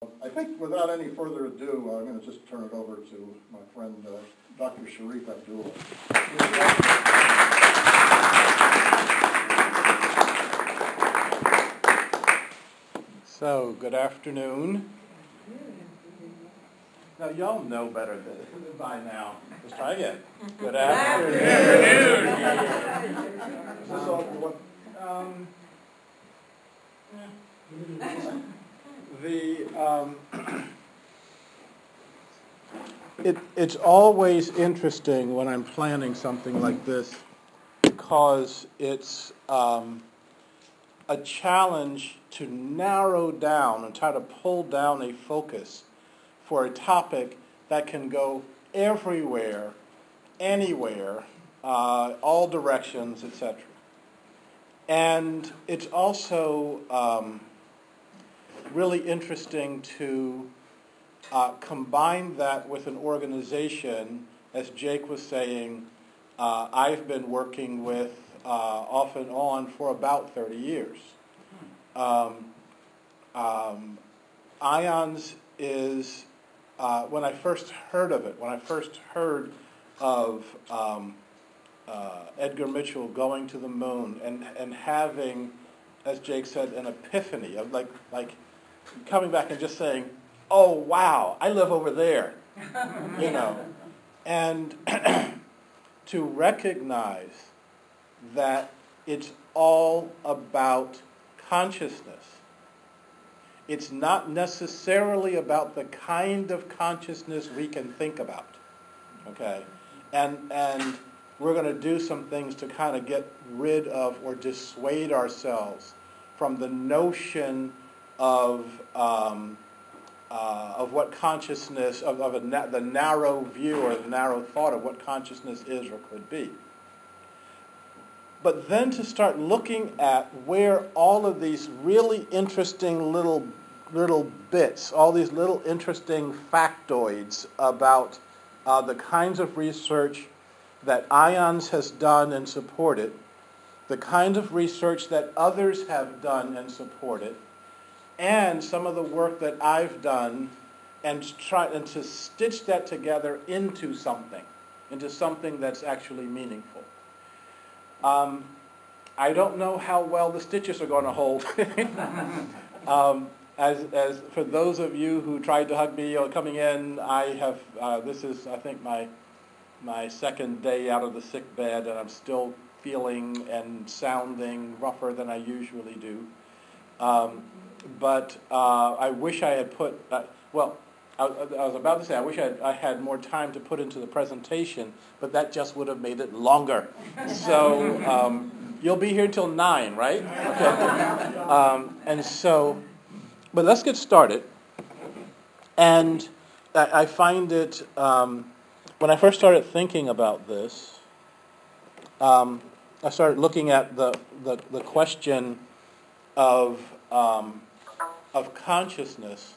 I think without any further ado, I'm going to just turn it over to my friend, Dr. Shariff Abdullah. So, good afternoon. Now, y'all know better than by now. Let's try again. Good afternoon. It's always interesting when I'm planning something like this because it's a challenge to narrow down and try to pull down a focus for a topic that can go everywhere, anywhere, all directions, etc. And it's also really interesting to combine that with an organization, as Jake was saying, I've been working with off and on for about 30 years. IONS is, when I first heard of it, when I first heard of Edgar Mitchell going to the moon and having, as Jake said, an epiphany of like coming back and just saying, oh, wow, I live over there, you know, and to recognize that it's all about consciousness. It's not necessarily about the kind of consciousness we can think about, okay? And we're going to do some things to kind of get rid of or dissuade ourselves from the notion of what consciousness, the narrow view or the narrow thought of what consciousness is or could be. But then to start looking at where all of these really interesting little bits, all these little interesting factoids about the kinds of research that IONS has done and supported, the kind of research that others have done and supported, and some of the work that I've done, and to stitch that together into something that's actually meaningful. I don't know how well the stitches are going to hold. As for those of you who tried to hug me coming in, I have. This is, I think, my second day out of the sick bed, and I'm still feeling and sounding rougher than I usually do. But I wish I had put. I was about to say I wish I had more time to put into the presentation, but that just would have made it longer. So you'll be here till 9, right? Okay. And so, but let's get started. And I find it when I first started thinking about this, I started looking at the question of consciousness.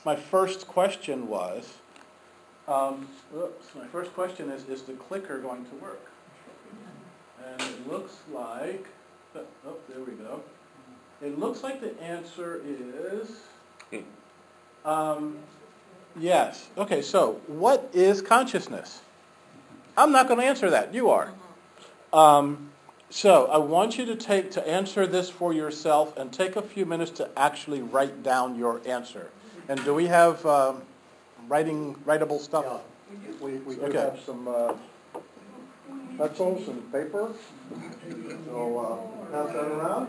My first question was, my first question is the clicker going to work? And it looks like, there we go. It looks like the answer is, yes. Okay, so what is consciousness? I'm not going to answer that. You are. So I want you to answer this for yourself and take a few minutes to actually write down your answer. And do we have writable stuff? Yeah. We do have some pencils and paper. So pass that around.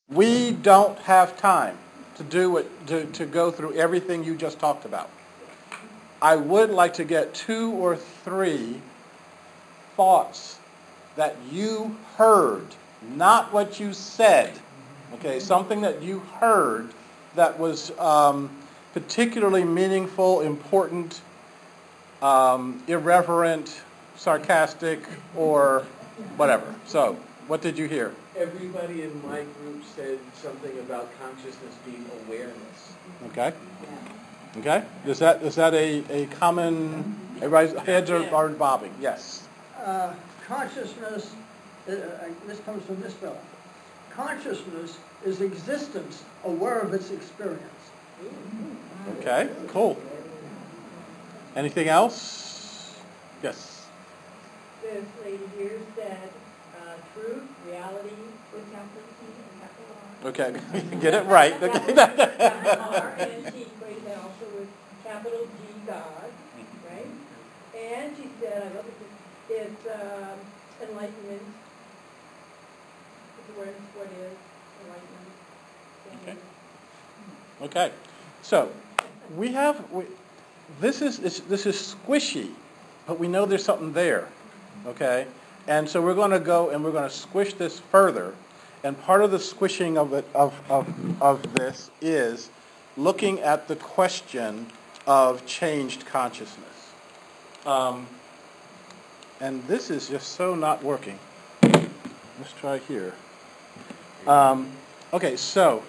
We don't have time to do it to go through everything you just talked about. I would like to get 2 or 3 thoughts that you heard, not what you said. Okay, something that you heard that was particularly meaningful, important, irreverent, sarcastic, or whatever. So, what did you hear? Everybody in my group said something about consciousness being awareness. Okay. Okay. Is that a common? Everybody's heads are bobbing. Yes. Consciousness. This comes from this fellow. consciousness is existence aware of its experience. Okay, cool. Anything else? Yes. This lady here said truth, reality, with capital T and capital R. Okay, get it right. Capital R, and she equated that also with capital G, God, right? And she said, I love it, it's enlightenment. It's awareness of what is enlightenment. Okay. So this is squishy, but we know there's something there. Okay, and so we're going to go and we're going to squish this further. And part of the squishing of this is looking at the question of changed consciousness. And this is just so not working. Let's try here. Okay, so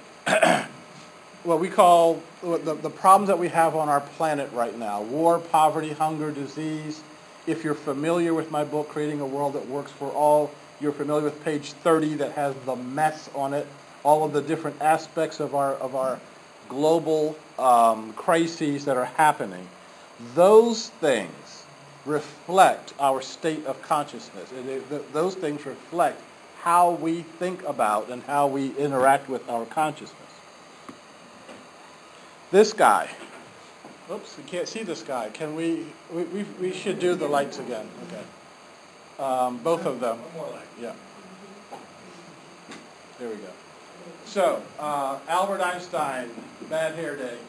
what we call the problems that we have on our planet right now: war, poverty, hunger, disease. If you're familiar with my book, Creating a World That Works for All, you're familiar with page 30 that has the mess on it, all of the different aspects of our global crises that are happening. Those things reflect our state of consciousness. Those things reflect how we think about and how we interact with our consciousness. This guy. Oops, we can't see this guy. Can we should do the lights again. Okay. Both of them. One more light. Yeah. There we go. So, Albert Einstein, bad hair day.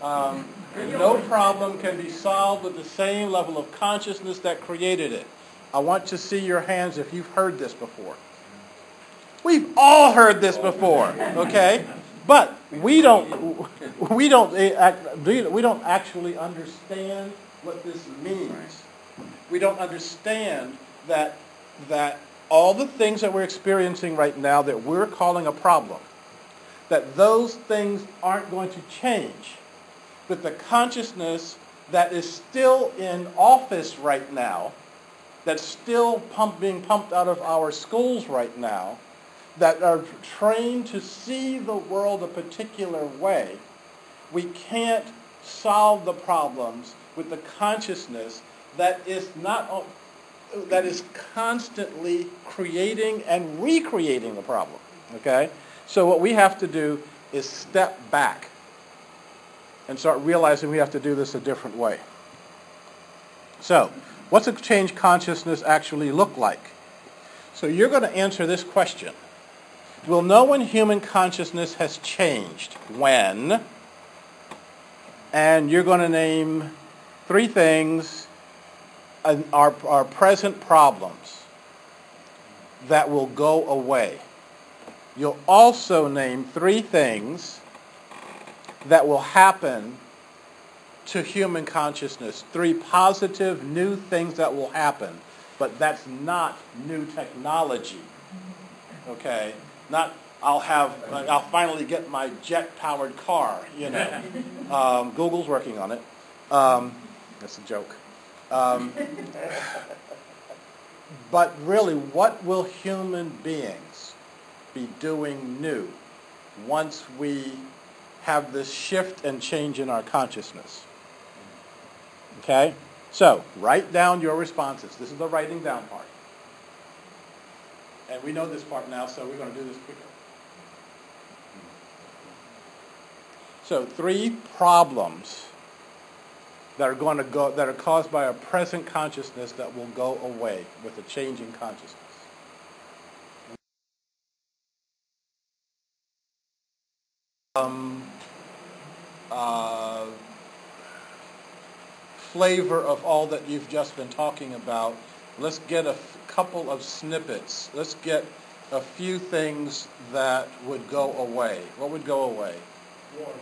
No problem can be solved with the same level of consciousness that created it. I want to see your hands if you've heard this before. We've all heard this before, okay? But we don't actually understand what this means. We don't understand that all the things that we're experiencing right now that we're calling a problem, that those things aren't going to change with the consciousness that is still in office right now, that's still being pumped out of our schools right now, that are trained to see the world a particular way. We can't solve the problems with the consciousness that is constantly creating and recreating the problem. Okay? So what we have to do is step back and start realizing we have to do this a different way. So, what's a changed consciousness actually look like? So you're going to answer this question. We'll know when human consciousness has changed. When? And you're going to name 3 things, our present problems, that will go away. You'll also name 3 things that will happen to human consciousness. 3 positive new things that will happen. But that's not new technology. Okay? Not I'll finally get my jet-powered car, you know. Google's working on it. That's a joke. But really, what will human beings be doing new once we have this shift and change in our consciousness? Okay? So, write down your responses. This is the writing down part. And we know this part now, so we're going to do this quicker. So, 3 problems that are caused by a present consciousness that will go away with a change in consciousness. Flavor of all that you've just been talking about. Let's get a couple of snippets. Let's get a few things that would go away. What would go away? War.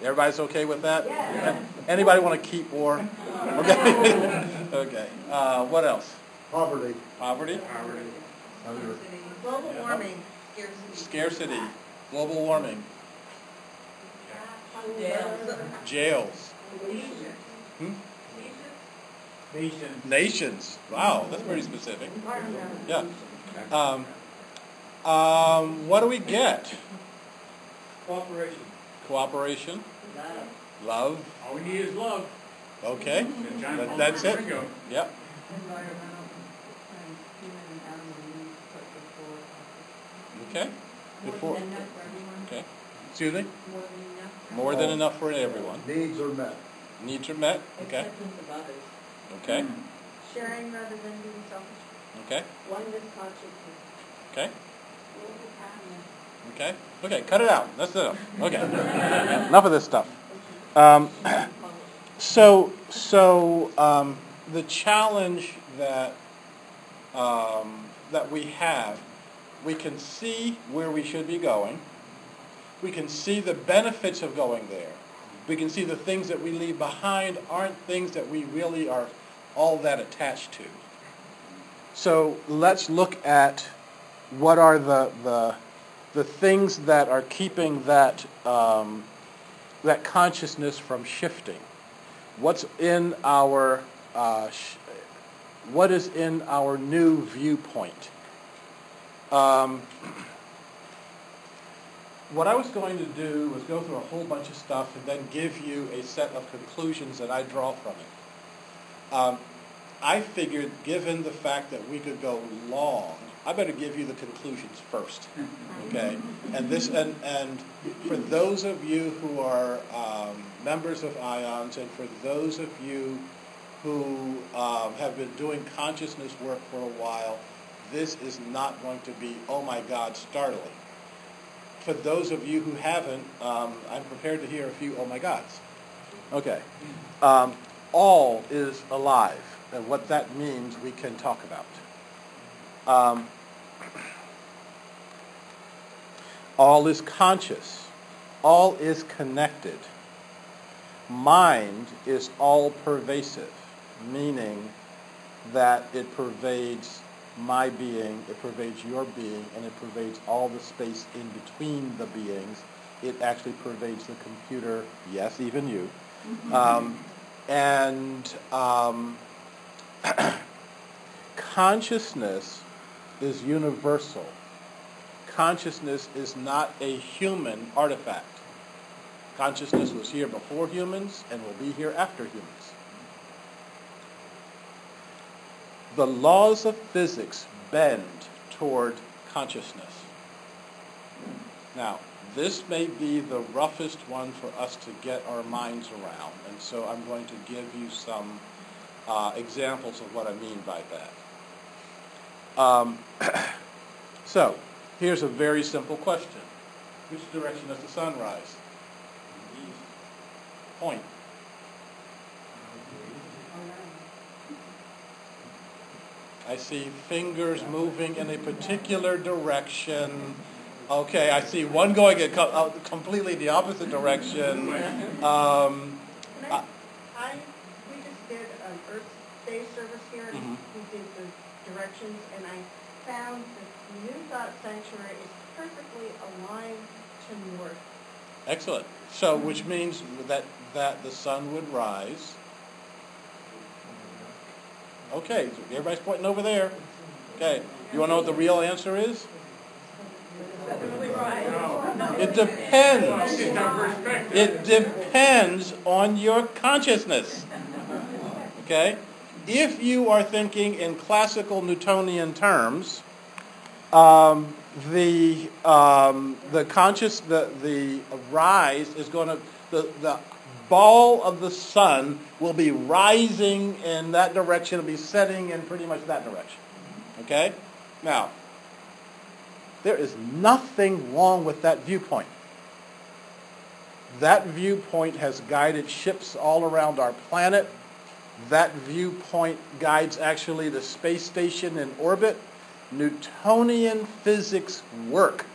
Everybody's okay with that? Yeah. Anybody want to keep war? Okay. Okay. What else? Poverty. Poverty? Global warming. Scarcity. Global warming. Jails. Nations. Wow, that's pretty specific. Yeah. What do we get? Cooperation. Cooperation, love. All we need is love. Okay, And John Paul that's it. Ringo. Yep. Environmental and human and animal needs put before. Okay. Before. More than enough for everyone. Okay. Excuse me. More than enough. For More than enough for everyone. Needs are met. Needs are met. Okay. Acceptance of others. Okay. Sharing rather than being selfish. Okay. Oneness consciousness. Okay. Global happiness. Okay. Okay. Cut it out. That's it. Okay. Enough of this stuff. So the challenge that that we have, we can see where we should be going. We can see the benefits of going there. We can see the things that we leave behind aren't things that we really are all that attached to. So let's look at what are the things that are keeping that that consciousness from shifting. What's in our what is in our new viewpoint? What I was going to do was go through a whole bunch of stuff and then give you a set of conclusions that I draw from it. I figured, given the fact that we could go long, I better give you the conclusions first, okay? And for those of you who are members of IONS, and for those of you who have been doing consciousness work for a while, this is not going to be, oh my God, startling. For those of you who haven't, I'm prepared to hear a few oh my gods. Okay. All is alive, and what that means we can talk about. All is conscious. All is connected. Mind is all pervasive, meaning that it pervades my being, it pervades your being, and it pervades all the space in between the beings. It actually pervades the computer, yes, even you. Consciousness is universal. Consciousness is not a human artifact. Consciousness was here before humans and will be here after humans. The laws of physics bend toward consciousness. Now, this may be the roughest one for us to get our minds around, and so I'm going to give you some examples of what I mean by that. So, here's a very simple question. Which direction does the sun rise? East. Point. I see fingers moving in a particular direction. Okay, I see one going in completely the opposite direction. We just did an Earth Day service here, and we did the directions, and I found that the New Thought Sanctuary is perfectly aligned to north. Excellent. So, which means that the sun would rise. Okay, so everybody's pointing over there. Okay, you want to know what the real answer is? It depends. It depends on your consciousness. Okay? If you are thinking in classical Newtonian terms, the rise is going to the ball of the sun will be rising in that direction. It'll be setting in pretty much that direction. Okay? Now, there is nothing wrong with that viewpoint. That viewpoint has guided ships all around our planet. That viewpoint guides actually the space station in orbit. Newtonian physics work.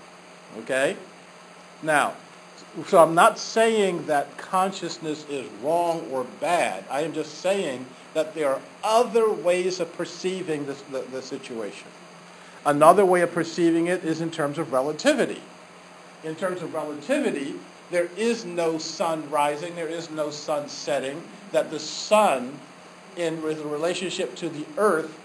Okay? Now, so I'm not saying that consciousness is wrong or bad. I am just saying that there are other ways of perceiving the situation. Another way of perceiving it is in terms of relativity. In terms of relativity, there is no sun rising, there is no sun setting, that the sun, in relationship to the earth,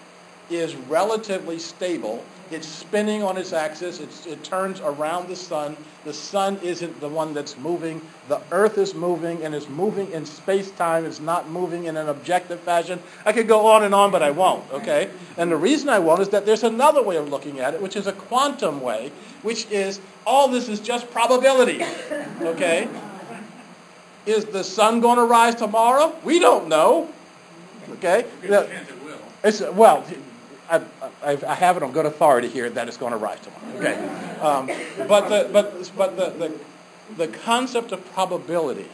is relatively stable, It's spinning on its axis. It turns around the sun. The sun isn't the one that's moving. The earth is moving, and is moving in space-time. It's not moving in an objective fashion. I could go on, but I won't, okay? And the reason I won't is that there's another way of looking at it, which is a quantum way, which is all this is just probability, okay? Is the sun going to rise tomorrow? We don't know, okay? Well, I have it on good authority here that it's going to rise tomorrow. Okay, but the concept of probability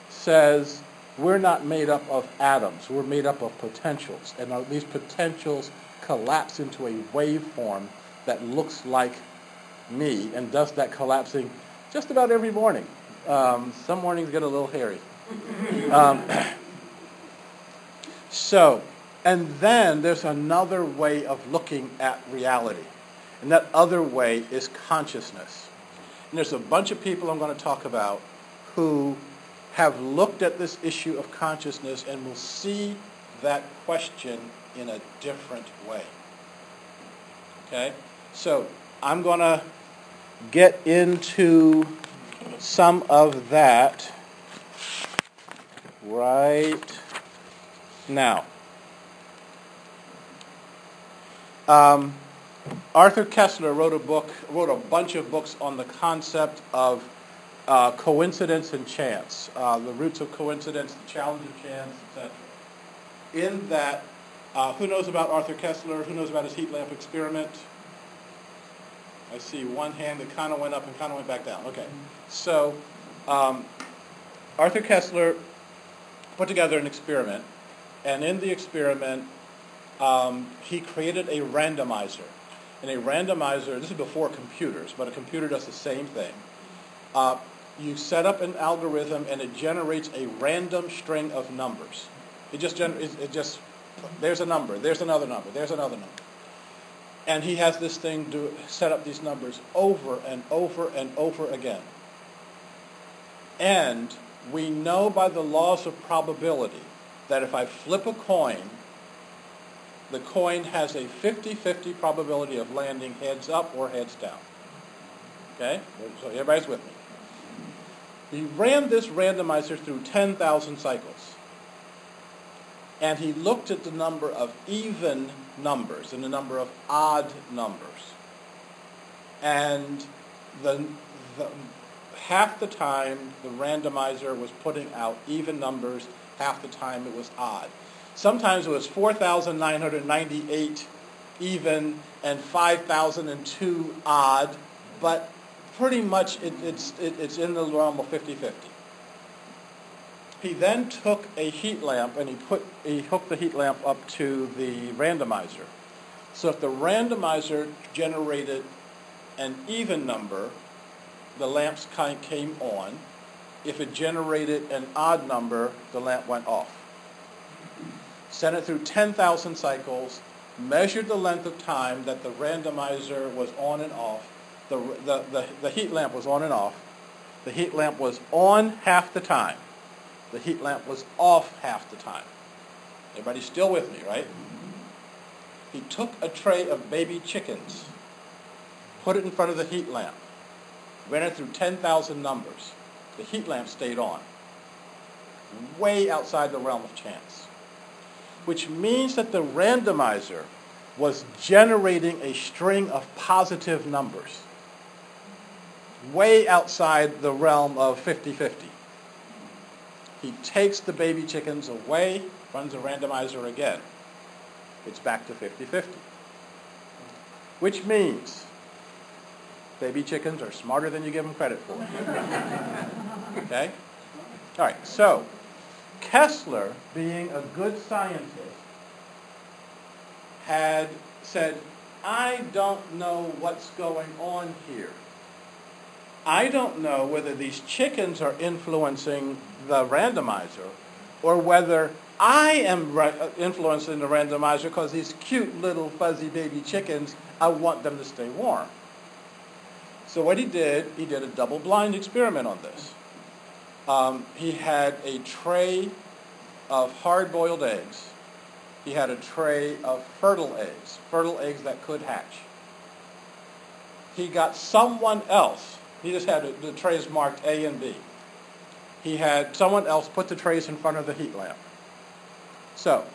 says we're not made up of atoms. We're made up of potentials, and these potentials collapse into a waveform that looks like me, and does that collapsing just about every morning. Some mornings get a little hairy. And then there's another way of looking at reality. And that other way is consciousness. And there's a bunch of people I'm going to talk about who have looked at this issue of consciousness and will see that question in a different way. Okay? So I'm going to get into some of that right now. Arthur Koestler wrote a bunch of books on the concept of coincidence and chance, the roots of coincidence, the challenge of chance, etc. In that, who knows about Arthur Koestler? Who knows about his heat lamp experiment? I see one hand that kind of went up and kind of went back down. Okay, so Arthur Koestler put together an experiment, and in the experiment, he created a randomizer. And a randomizer, this is before computers, but a computer does the same thing. You set up an algorithm, and it generates a random string of numbers. It just there's a number, there's another number, there's another number. And he has this thing set up these numbers over and over and over again. And we know by the laws of probability that if I flip a coin, the coin has a 50-50 probability of landing heads up or heads down. Okay? So everybody's with me. He ran this randomizer through 10,000 cycles. And he looked at the number of even numbers and the number of odd numbers. And half the time the randomizer was putting out even numbers, half the time it was odd. Sometimes it was 4,998 even and 5,002 odd, but pretty much it's in the realm of 50-50. He then took a heat lamp and he hooked the heat lamp up to the randomizer. So if the randomizer generated an even number, the lamps came on. If it generated an odd number, the lamp went off. Sent it through 10,000 cycles, measured the length of time that the randomizer was on and off. The heat lamp was on and off. The heat lamp was on half the time. The heat lamp was off half the time. Everybody's still with me, right? He took a tray of baby chickens, put it in front of the heat lamp, ran it through 10,000 numbers. The heat lamp stayed on, way outside the realm of chance, which means that the randomizer was generating a string of positive numbers, way outside the realm of 50-50. He takes the baby chickens away, runs the randomizer again. It's back to 50-50. Which means baby chickens are smarter than you give them credit for. Okay? All right, so Koestler, being a good scientist, had said, I don't know what's going on here. I don't know whether these chickens are influencing the randomizer or whether I am influencing the randomizer because these cute little fuzzy baby chickens, I want them to stay warm. So what he did a double-blind experiment on this. He had a tray of hard-boiled eggs. He had a tray of fertile eggs that could hatch. he got someone else. He just had the trays marked A and B. He had someone else put the trays in front of the heat lamp. So,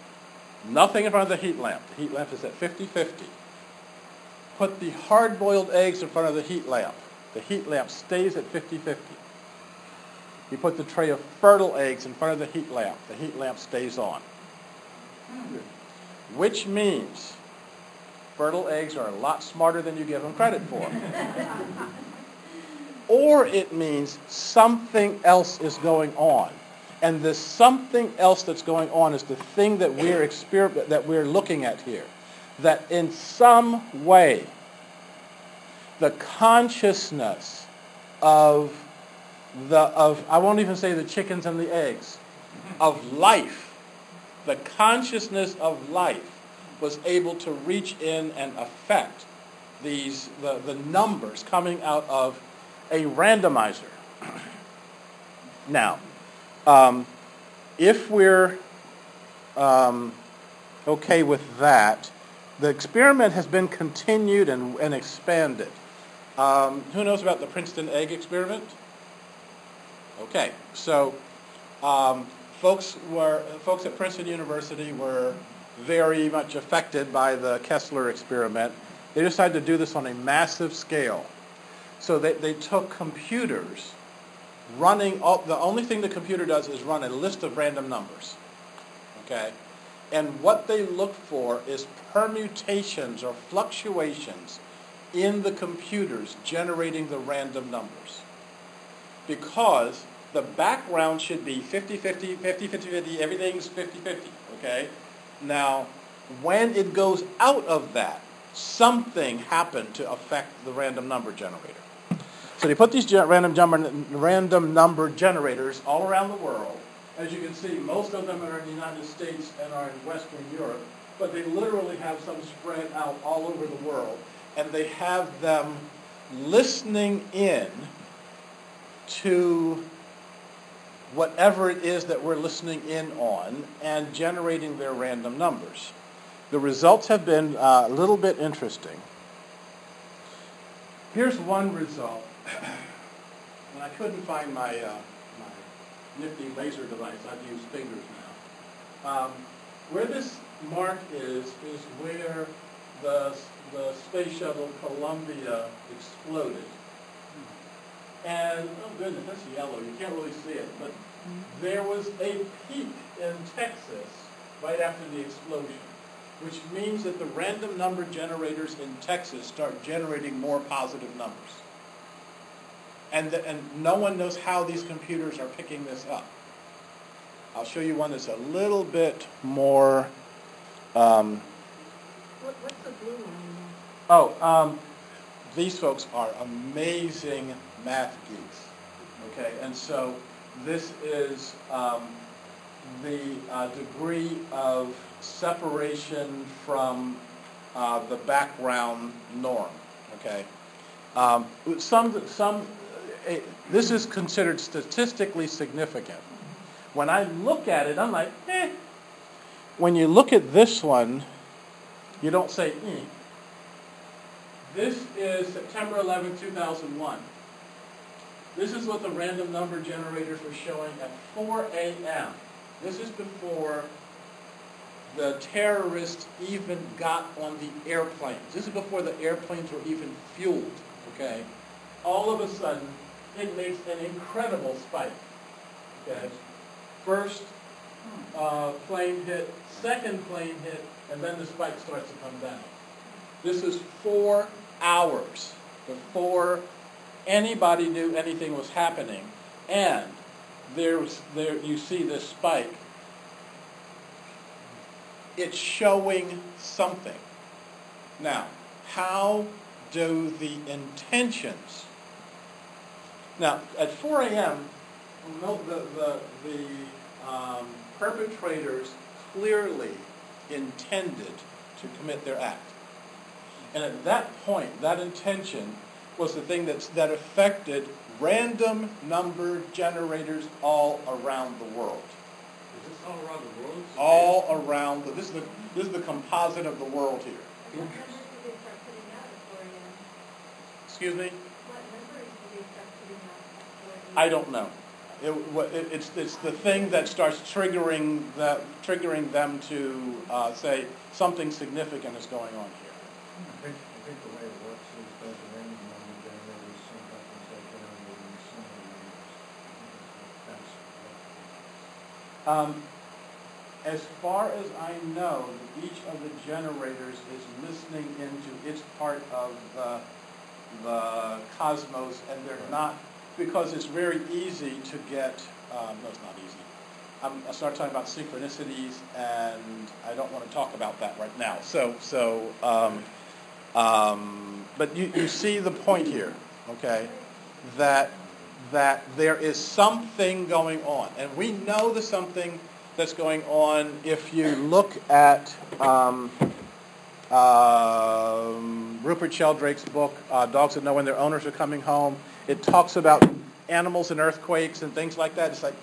nothing in front of the heat lamp. The heat lamp is at 50-50. Put the hard-boiled eggs in front of the heat lamp. The heat lamp stays at 50-50. You put the tray of fertile eggs in front of the heat lamp. The heat lamp stays on. Which means fertile eggs are a lot smarter than you give them credit for. Or it means something else is going on. And the something else that's going on is the thing that we're looking at here. That in some way, the consciousness of I won't even say the chickens and the eggs, of life, the consciousness of life was able to reach in and affect the numbers coming out of a randomizer. Now, if we're okay with that, the experiment has been continued and expanded. Who knows about the Princeton egg experiment? Okay, so folks at Princeton University were very much affected by the Kessler experiment. They decided to do this on a massive scale. So they took computers running, the only thing the computer does is run a list of random numbers. Okay? And what they look for is permutations or fluctuations in the computers generating the random numbers. Because the background should be 50-50, 50-50, everything's 50-50, okay? Now, when it goes out of that, something happened to affect the random number generator. So they put these random number generators all around the world. As you can see, most of them are in the United States and are in Western Europe, but they literally have some spread out all over the world. And they have them listening in to whatever it is that we're listening in on and generating their random numbers. The results have been a little bit interesting. Here's one result. And I couldn't find my nifty laser device. I'd use fingers now. Where this mark is where the space shuttle Columbia exploded. And, oh goodness, that's yellow. You can't really see it. But there was a peak in Texas right after the explosion, which means that the random number generators in Texas start generating more positive numbers. And no one knows how these computers are picking this up. I'll show you one that's a little bit more... What's the blue line? These folks are amazing math geeks. Okay, and so this is the degree of separation from the background norm. Okay, this is considered statistically significant. When I look at it, I'm like, eh. When you look at this one, you don't say, eh. This is September 11, 2001. This is what the random number generators were showing at 4 a.m. This is before the terrorists even got on the airplanes. This is before the airplanes were even fueled, okay? All of a sudden, it makes an incredible spike, okay? First plane hit, second plane hit, and then the spike starts to come down. This is 4 hours before anybody knew anything was happening, and there you see this spike. It's showing something. Now, how do the intentions? Now, at 4 a.m., the perpetrators clearly intended to commit their act. And at that point, that intention was the thing that affected random number generators all around the world. Is this all around the world? All around. This is the composite of the world here. When did they start putting out at 4 a.m.? Excuse me? What memories do they start putting out? I don't know. It's the thing that starts triggering them to say something significant is going on here. I think the way it works is there's a random number generators, some companies have generated similar numbers. As far as I know, each of the generators is listening into its part of the cosmos, and they're not, because it's very easy to get, no, it's not easy. I start talking about synchronicities, and I don't want to talk about that right now. But you see the point here, okay? That there is something going on, and we know there's something that's going on if you look at Rupert Sheldrake's book, Dogs That Know When Their Owners Are Coming Home. It talks about animals and earthquakes and things like that. It's like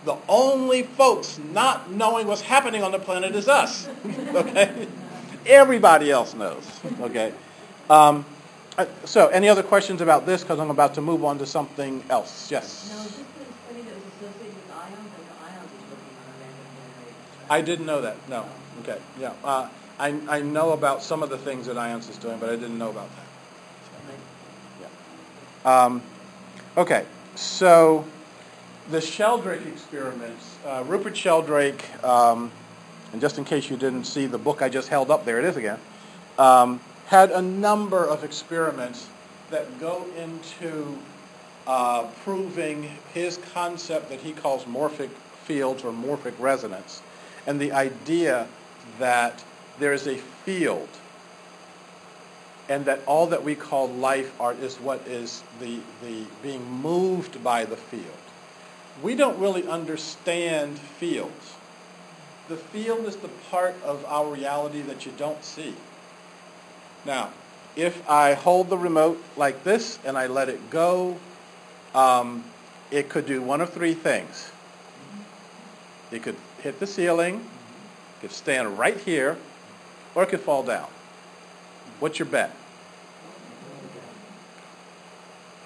the only folks not knowing what's happening on the planet is us. Okay? Everybody else knows. Okay? So any other questions about this? Because I'm about to move on to something else. Yes? Now, is this been studied that was associated with ions, like the ions is looking on a random generator? I didn't know that. No. Okay. Yeah. I know about some of the things that IONS is doing, but I didn't know about that. Yeah. Okay. So the Sheldrake experiments, Rupert Sheldrake, and just in case you didn't see the book I just held up, there it is again, had a number of experiments that go into proving his concept that he calls morphic fields or morphic resonance, and the idea that there is a field and that all that we call life is what is the being moved by the field. We don't really understand fields. The field is the part of our reality that you don't see. Now, if I hold the remote like this and I let it go, it could do one of three things. It could hit the ceiling, it could stand right here, or it could fall down. What's your bet?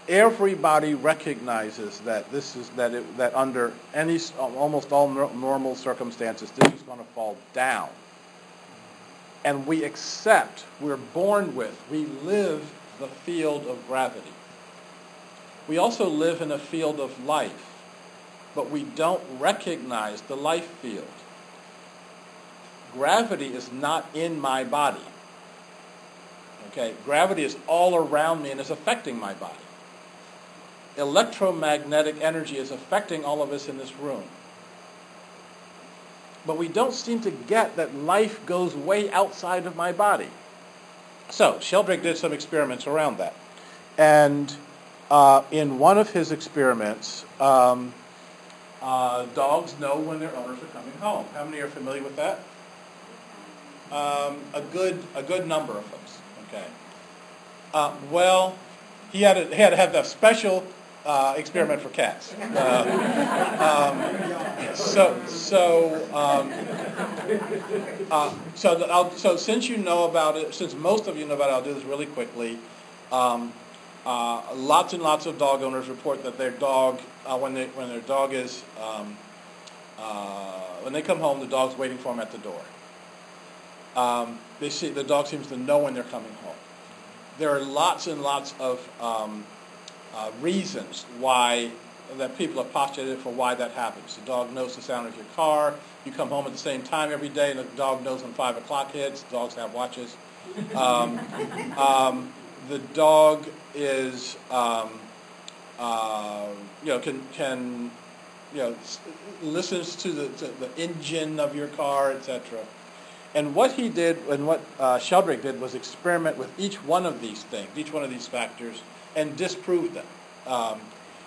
Everybody recognizes that that under any almost all normal circumstances, this is going to fall down. And we accept, we're born with, we live the field of gravity. We also live in a field of life, but we don't recognize the life field. Gravity is not in my body. Okay, gravity is all around me and is affecting my body. Electromagnetic energy is affecting all of us in this room. But we don't seem to get that life goes way outside of my body. So, Sheldrake did some experiments around that. And in one of his experiments, dogs know when their owners are coming home. How many are familiar with that? A good number of folks. Okay. Well, he had to have a special experiment for cats. So since you know about it, since most of you know about it, I'll do this really quickly. Lots and lots of dog owners report that their dog, when their dog is, when they come home, the dog's waiting for them at the door. They see the dog seems to know when they're coming home. There are lots and lots of reasons why that people have postulated for why that happens. The dog knows the sound of your car. You come home at the same time every day, and the dog knows when 5 o'clock hits. Dogs have watches. The dog is, can listens to the engine of your car, etc. And what he did, and what Sheldrake did, was experiment with each one of these things, each one of these factors, and disprove them.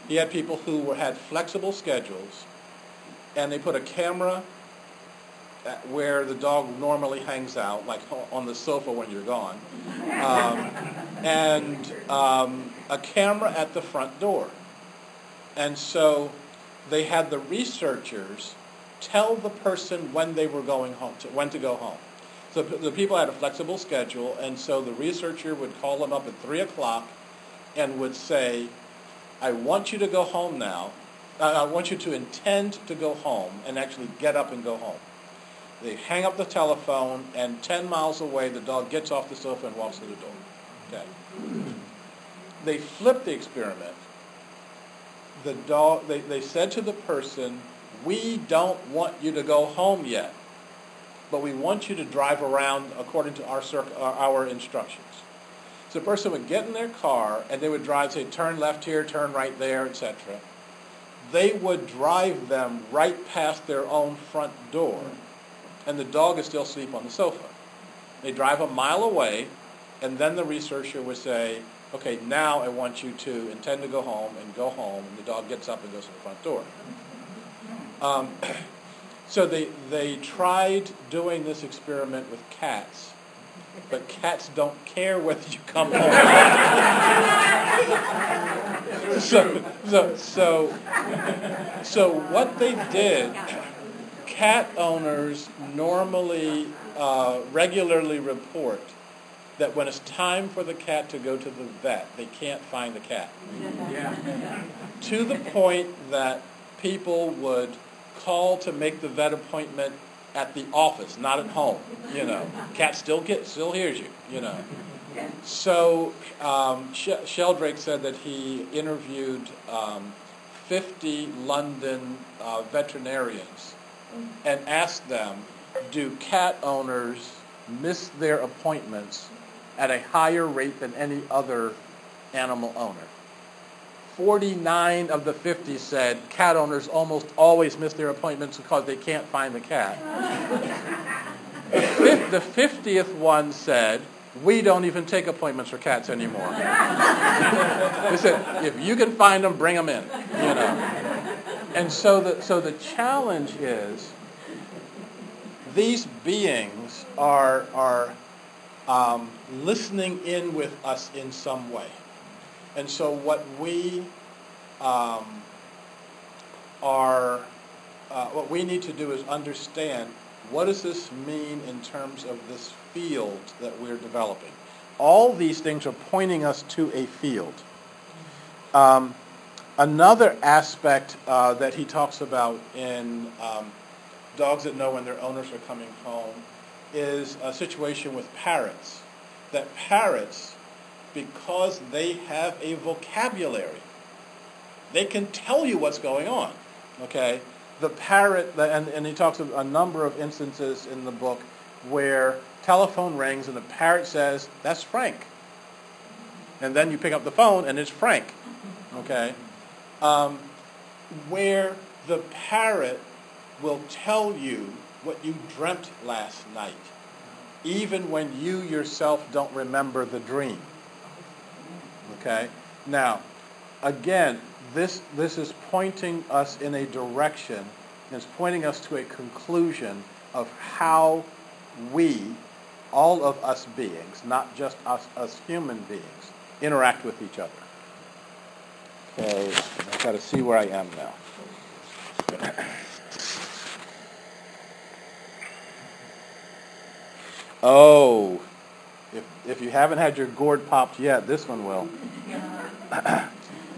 He had people who had flexible schedules, and they put a camera where the dog normally hangs out, like on the sofa when you're gone, and a camera at the front door. And so they had the researchers tell the person when they were going home, when to go home. So the people had a flexible schedule, and so the researcher would call them up at 3 o'clock and would say, I want you to go home now. I want you to intend to go home and actually get up and go home. They hang up the telephone, and 10 miles away, the dog gets off the sofa and walks to the door. Okay. They flipped the experiment. The dog, they said to the person, we don't want you to go home yet, but we want you to drive around according to our instructions. So the person would get in their car, and they would drive, say, turn left here, turn right there, etc. They would drive them right past their own front door, and the dog is still asleep on the sofa. They drive a mile away, and then the researcher would say, okay, now I want you to intend to go home, and the dog gets up and goes to the front door. So they tried doing this experiment with cats, but cats don't care whether you come home. So what they did, cat owners normally regularly report that when it's time for the cat to go to the vet, they can't find the cat. To the point that people would call to make the vet appointment at the office, not at home. Cat still hears you. So Sheldrake said that he interviewed 50 London veterinarians and asked them, do cat owners miss their appointments at a higher rate than any other animal owner? 49 of the 50 said cat owners almost always miss their appointments because they can't find the cat. The 50th one said, we don't even take appointments for cats anymore. They said, if you can find them, bring them in. And so the challenge is, these beings are listening in with us in some way. And so what we what we need to do is understand, what does this mean in terms of this field that we're developing? All these things are pointing us to a field. Another aspect that he talks about in Dogs That Know When Their Owners Are Coming Home is a situation with parrots. That parrots, because they have a vocabulary, they can tell you what's going on. Okay? The parrot, and he talks of a number of instances in the book where telephone rings and the parrot says, that's Frank. And then you pick up the phone and it's Frank. Okay? Where the parrot will tell you what you dreamt last night, even when you yourself don't remember the dream. Okay? Now, again, this is pointing us in a direction, it's pointing us to a conclusion of how we, all of us beings, not just us human beings, interact with each other. Okay, I've got to see where I am now. Oh, if you haven't had your gourd popped yet, this one will.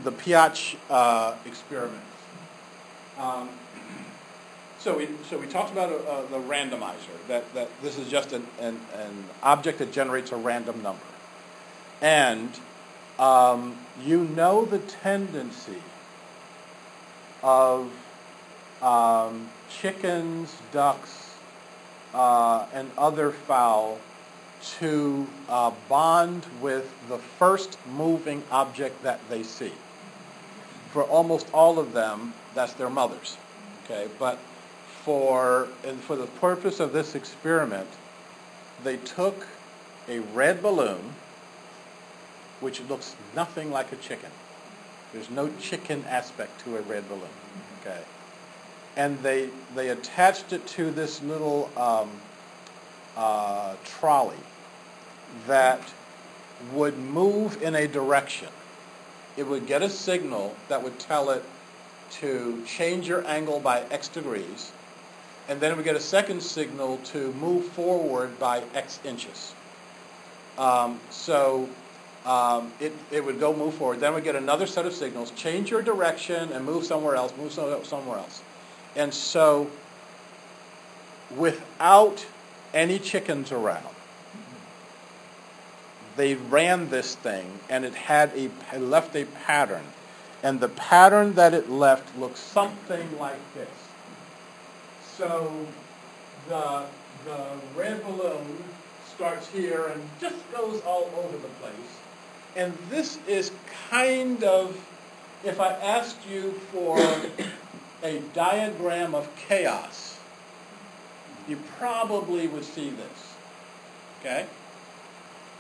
The Piach experiment. So we talked about the randomizer, that this is just an object that generates a random number. And the tendency of chickens, ducks, and other fowl to bond with the first moving object that they see. For almost all of them, that's their mothers. Okay, but for the purpose of this experiment, they took a red balloon, which looks nothing like a chicken. There's no chicken aspect to a red balloon. Okay, and they attached it to this little trolley that would move in a direction. It would get a signal that would tell it to change your angle by X degrees, and then we get a second signal to move forward by X inches. It would go move forward. Then we get another set of signals, change your direction and move somewhere else, somewhere else. And so without any chickens around, they ran this thing and it left a pattern. And the pattern that it left looks something like this. So the red balloon starts here and just goes all over the place. And this is kind of, if I asked you for a diagram of chaos, you probably would see this. Okay?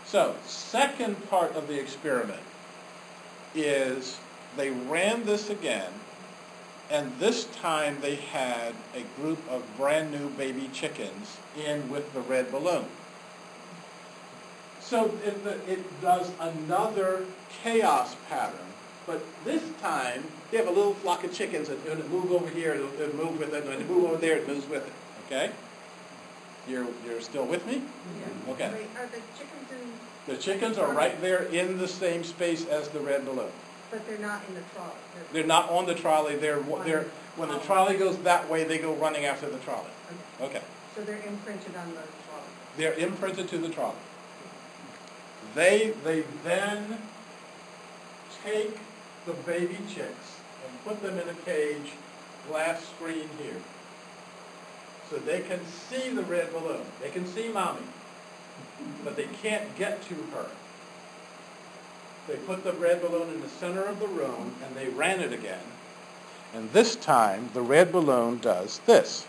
So, second part of the experiment is they ran this again, and this time they had a group of brand new baby chickens in with the red balloon. So it does another chaos pattern, but this time you have a little flock of chickens and it move over here, it'll move with it, and it move over there, it moves with it. Okay? You're still with me? Yeah. Okay. Wait, are the chickens in? The chickens are right there in the same space as the red balloon. But they're not in the trough. They're not on the trolley. When the trolley goes that way, they go running after the trolley. Okay. So they're imprinted on the trough. They're imprinted to the trolley. They then take the baby chicks and put them in a cage, glass screen here. So they can see the red balloon. They can see mommy, but they can't get to her. They put the red balloon in the center of the room and they ran it again. And this time the red balloon does this.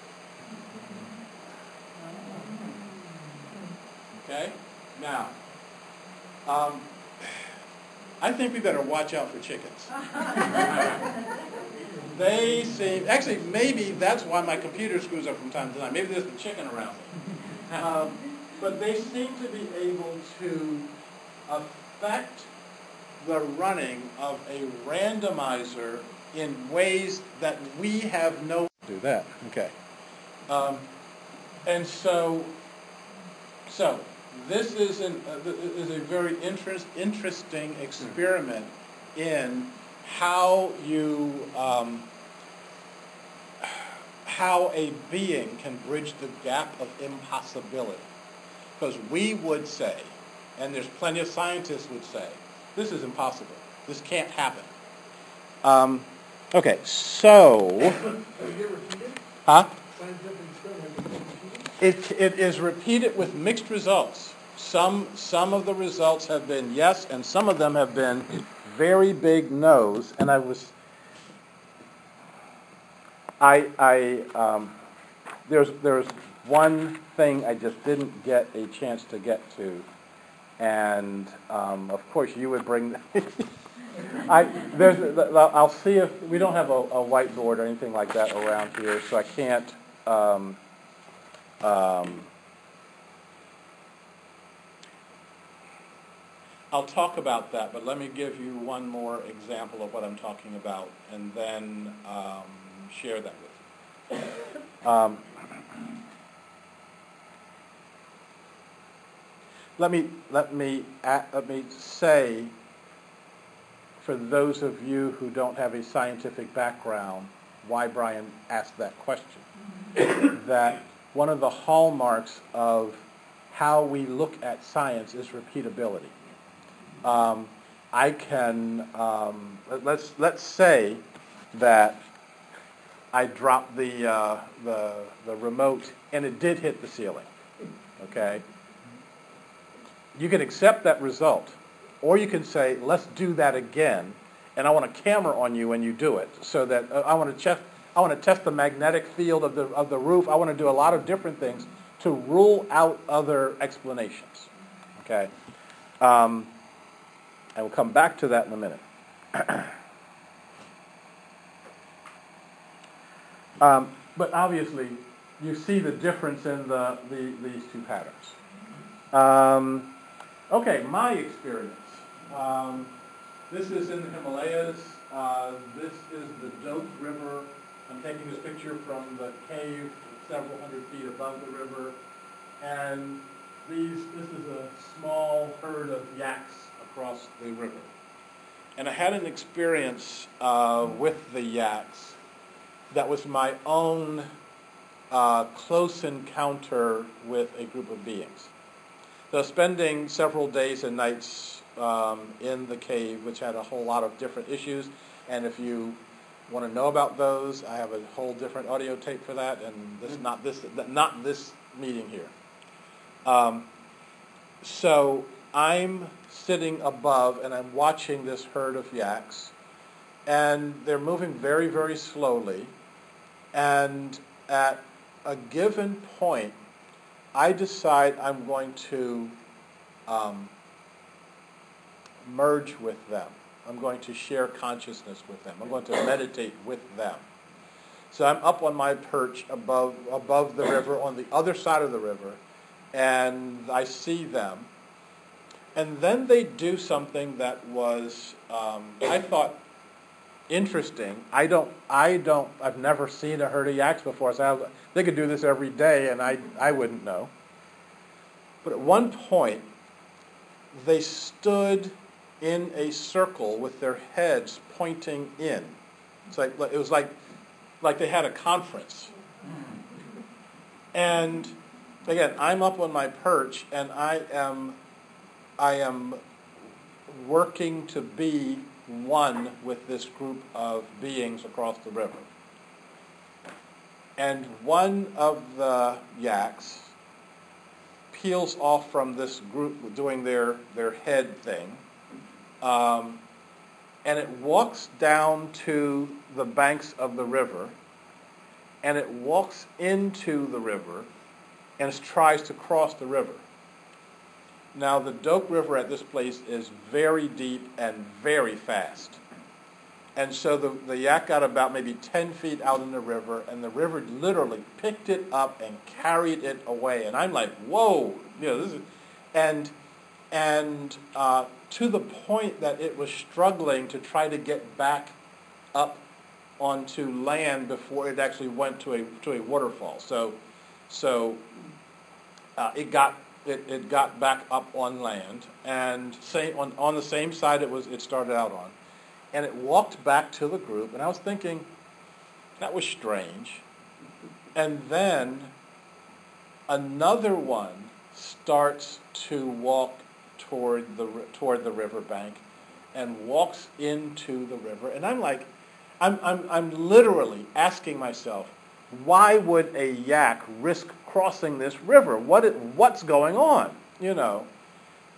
Okay? Now, I think we better watch out for chickens. They seem, actually maybe that's why my computer screws up from time to time. Maybe there's a chicken around me. But they seem to be able to affect the running of a randomizer in ways that we have no... Do that, okay. And so this is a very interesting experiment in how a being can bridge the gap of impossibility. Because we would say, and there's plenty of scientists would say, this is impossible. This can't happen. Okay, so... Huh? It is repeated with mixed results. Some of the results have been yes, and some of them have been very big no's. And there's one thing I just didn't get a chance to get to, and of course you would bring. I'll see if we don't have a whiteboard or anything like that around here, so I can't. I'll talk about that, but let me give you one more example of what I'm talking about, and then share that with you. Let me say, for those of you who don't have a scientific background, why Brian asked that question. That one of the hallmarks of how we look at science is repeatability. I can let's say that I dropped the remote and it did hit the ceiling. Okay. You can accept that result, or you can say, let's do that again, and I want a camera on you when you do it, so that I want to test the magnetic field of the roof. I want to do a lot of different things to rule out other explanations. Okay, I will come back to that in a minute. But obviously, you see the difference in these two patterns. Okay, my experience. This is in the Himalayas. This is the Doak River I'm taking this picture from the cave several hundred feet above the river, and this is a small herd of yaks across the river. And I had an experience with the yaks that was my own close encounter with a group of beings. So spending several days and nights in the cave, which had a whole lot of different issues, and if you want to know about those, I have a whole different audio tape for that, and not this meeting here. So I'm sitting above, and I'm watching this herd of yaks, and they're moving very, very slowly, and at a given point, I decide I'm going to merge with them. I'm going to share consciousness with them. I'm going to meditate with them. So I'm up on my perch above the river, on the other side of the river, and I see them. And then they do something that was, I thought, interesting. I've never seen a herd of yaks before, so they could do this every day, and I wouldn't know. But at one point, they stood in a circle with their heads pointing in. It was like they had a conference. And again, I'm up on my perch, and I am working to be one with this group of beings across the river. And one of the yaks peels off from this group doing their head thing, and it walks down to the banks of the river, and it walks into the river and tries to cross the river. Now, the Doak River at this place is very deep and very fast. And so the yak got about maybe 10 feet out in the river, and the river literally picked it up and carried it away. And I'm like, whoa, this is, and to the point that it was struggling to try to get back up onto land before it actually went to a waterfall. So it got back up on land, and on the same side it started out on. And it walked back to the group, and I was thinking, that was strange. And then another one starts to walk toward the riverbank and walks into the river. And I'm like, I'm literally asking myself, why would a yak risk crossing this river? What's going on?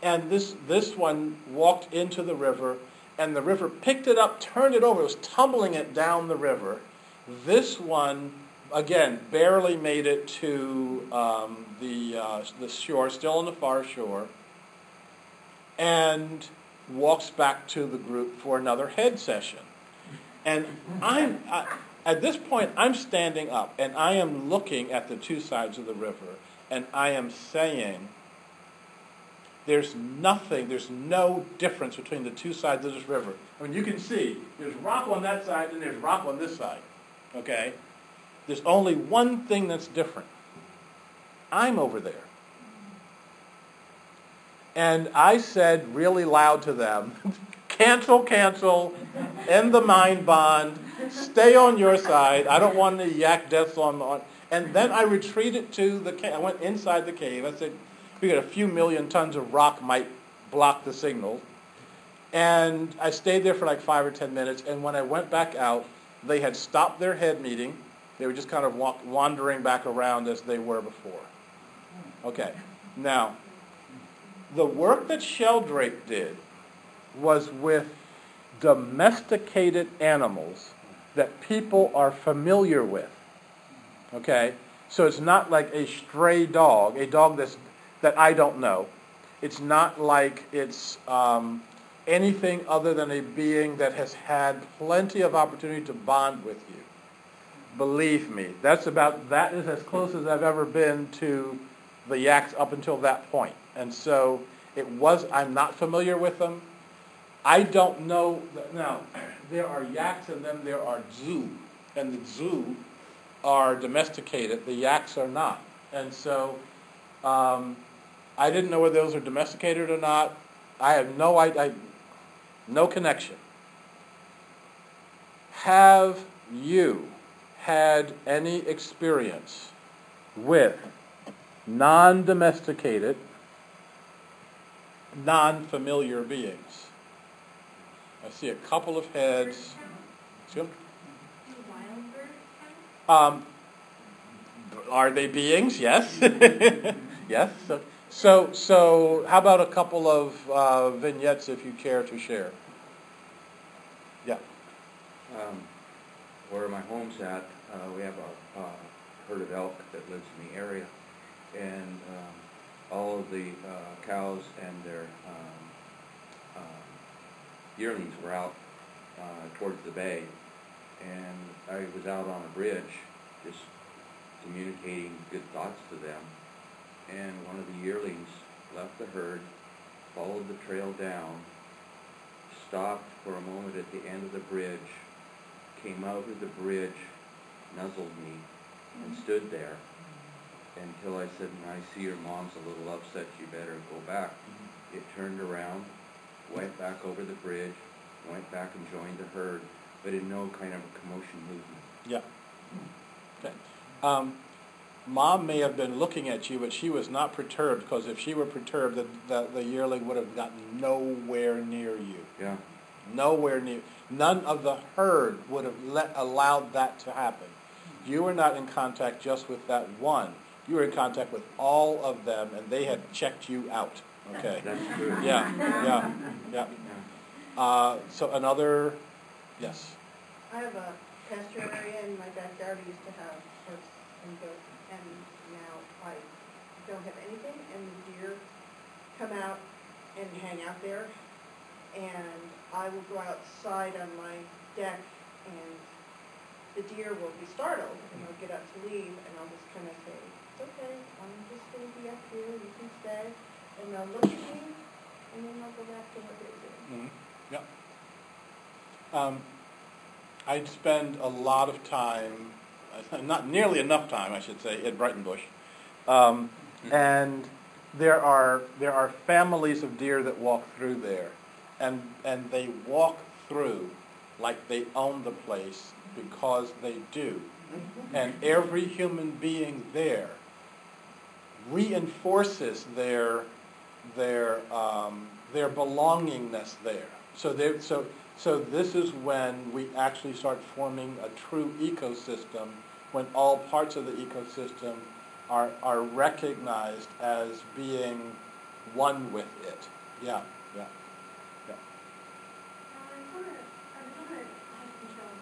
And this one walked into the river, and the river picked it up, turned it over. It was tumbling it down the river. This one, again, barely made it to the shore, still on the far shore, and walks back to the group for another head session. And at this point, I'm standing up, and I am looking at the two sides of the river, and I am saying, there's no difference between the two sides of this river. I mean, you can see, there's rock on that side, and there's rock on this side, okay? There's only one thing that's different. I'm over there. And I said really loud to them, cancel, end the mind bond, stay on your side. I don't want any yak deaths on. And then I retreated to the cave. I went inside the cave. I said, we got a few million tons of rock might block the signal. And I stayed there for like 5 or 10 minutes. And when I went back out, they had stopped their head meeting. They were just kind of wandering back around as they were before. Okay. Now, the work that Sheldrake did was with domesticated animals that people are familiar with. Okay? So it's not like a stray dog, a dog that I don't know. It's not like it's anything other than a being that has had plenty of opportunity to bond with you. Believe me, that is as close as I've ever been to the yaks up until that point. And so I'm not familiar with them. I don't know. Now, there are yaks and then there are zoo. and the zoo are domesticated. The yaks are not. And so I didn't know whether those are domesticated or not. I have no idea, no connection. Have you had any experience with non-domesticated, non-familiar beings? I see a couple of heads. Do wild birds count? Are they beings? Yes. Yes. So how about a couple of vignettes if you care to share? Yeah. Where my home's at, we have a herd of elk that lives in the area, and all of the cows and their yearlings were out towards the bay, and I was out on a bridge just communicating good thoughts to them, and one of the yearlings left the herd, followed the trail down, stopped for a moment at the end of the bridge, came out of the bridge, nuzzled me, and stood there until I said, I see your mom's a little upset, you better go back. It turned around, went back over the bridge, went back and joined the herd, but in no kind of a commotion movement. Yeah. Okay. Mom may have been looking at you, but she was not perturbed, because if she were perturbed, the yearling would have gotten nowhere near you. Yeah. Nowhere near. None of the herd would have allowed that to happen. You were not in contact just with that one. You were in contact with all of them, and they had checked you out. Okay. That's true. Yeah. So another, yes. I have a pasture area in my backyard. I used to have horses and goats, and now I don't have anything, and the deer come out and hang out there, and I will go outside on my deck, and the deer will be startled, and they'll get up to leave, and I'll just kind of say, it's okay, I'm just going to be up here, you can stay, and they'll look at me, and then they'll go back to what they're doing. Mm-hmm. Yeah. I'd spend a lot of time, not nearly enough time, I should say, at Brighton Bush, and there are families of deer that walk through there, and they walk through like they own the place, because they do, and every human being there reinforces their belongingness there. So this is when we actually start forming a true ecosystem, when all parts of the ecosystem are recognized as being one with it. Yeah. I was on a hiking trail on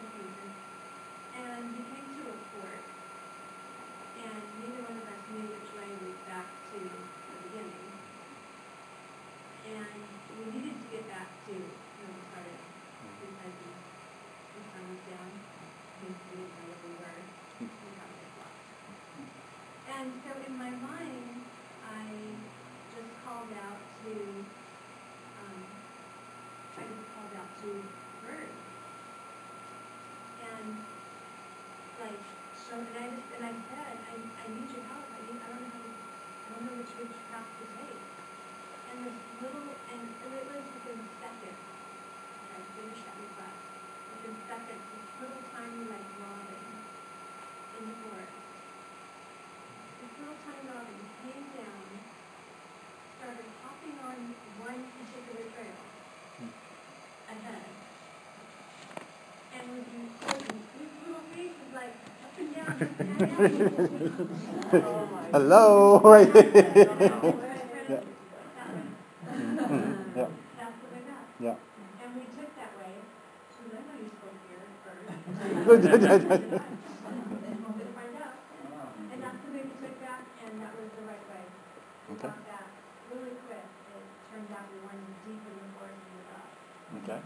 occasion, and we came to a fort, and neither one of us knew which way was back to the beginning. And we needed to get back to where we started, because the sun was down, we didn't know where we were, we probably just lost. And so in my mind, I just called out to birds. And I said, I need your help. I don't know which path to take. And this little, and it was within seconds. I finished that request. Within seconds, this little tiny robin in the forest. This little tiny robin came down, started hopping on one particular trail ahead. And with these little faces up and down, Hello. Right. That's what I got. Yeah. And we took that way. So I know you spoke here first. To find out. And that's the way we took that, and that was the right way. We Okay. got that really quick. It turned out we went deep in the forest and we got. Okay.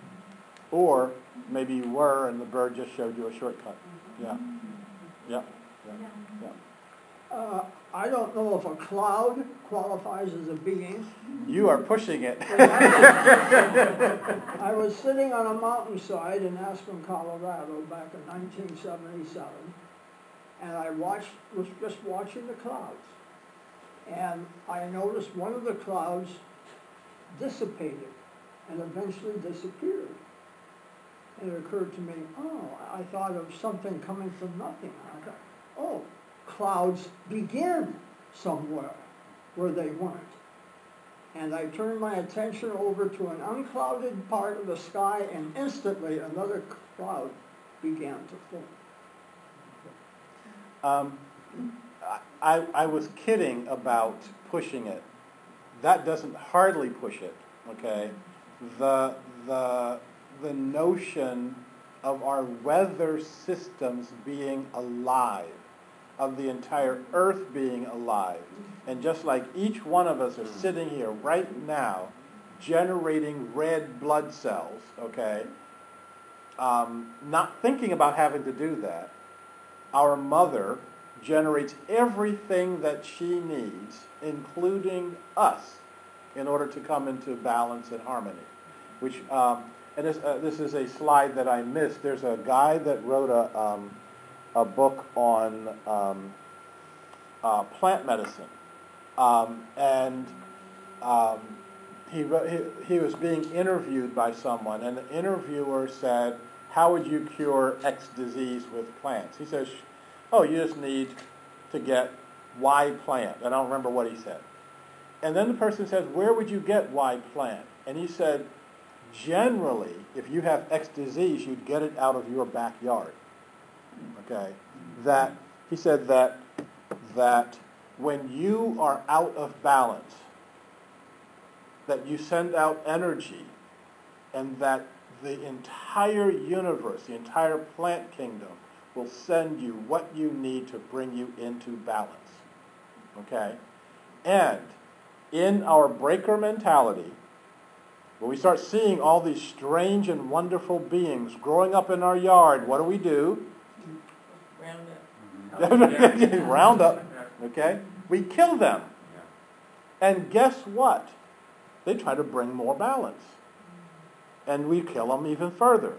Or maybe you were, and the bird just showed you a shortcut. Yeah. I don't know if a cloud qualifies as a being. You are pushing it. I was sitting on a mountainside in Aspen, Colorado back in 1977, and I was just watching the clouds. And I noticed one of the clouds dissipated and eventually disappeared. And it occurred to me, oh, I thought of something coming from nothing. I thought, oh, clouds begin somewhere where they weren't. And I turned my attention over to an unclouded part of the sky, and instantly another cloud began to form. I was kidding about pushing it. That doesn't hardly push it, okay? The notion of our weather systems being alive, of the entire Earth being alive, and just like each one of us are sitting here right now generating red blood cells, okay, not thinking about having to do that, our mother generates everything that she needs, including us, in order to come into balance and harmony. Which, and this is a slide that I missed. There's a guy that wrote a book on plant medicine, and he was being interviewed by someone, and the interviewer said, "How would you cure X disease with plants?" He says, "Oh, you just need to get Y plant." I don't remember what he said. And then the person says, "Where would you get Y plant?" And he said, "Generally, if you have X disease, you'd get it out of your backyard." Okay? That he said that when you are out of balance, that you send out energy, and that the entire universe, the entire plant kingdom, will send you what you need to bring you into balance. Okay? And in our breaker mentality, when we start seeing all these strange and wonderful beings growing up in our yard, what do? Round up. Okay? We kill them. And guess what? They try to bring more balance. And we kill them even further.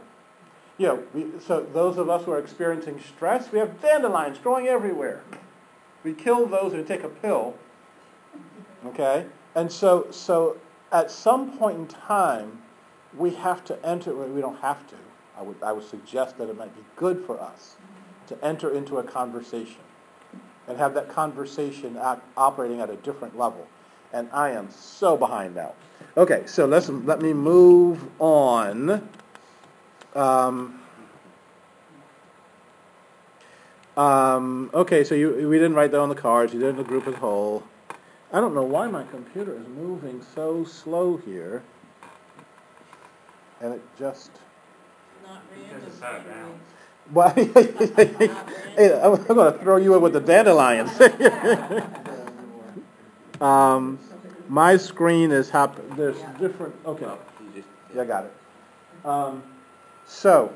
You know, so those of us who are experiencing stress, we have dandelions growing everywhere. We kill those and take a pill. Okay? And so at some point in time, we have to enter, we don't have to, I would suggest that it might be good for us to enter into a conversation and have that conversation operating at a different level. And I am so behind now. Okay, so let me move on. Okay, so we didn't write that on the cards. You did in the group as a whole. I don't know why my computer is moving so slow here. And it just... Not random. Well, hey, I'm going to throw you in with the dandelions. My screen is there's different... Okay. Yeah, I got it. So,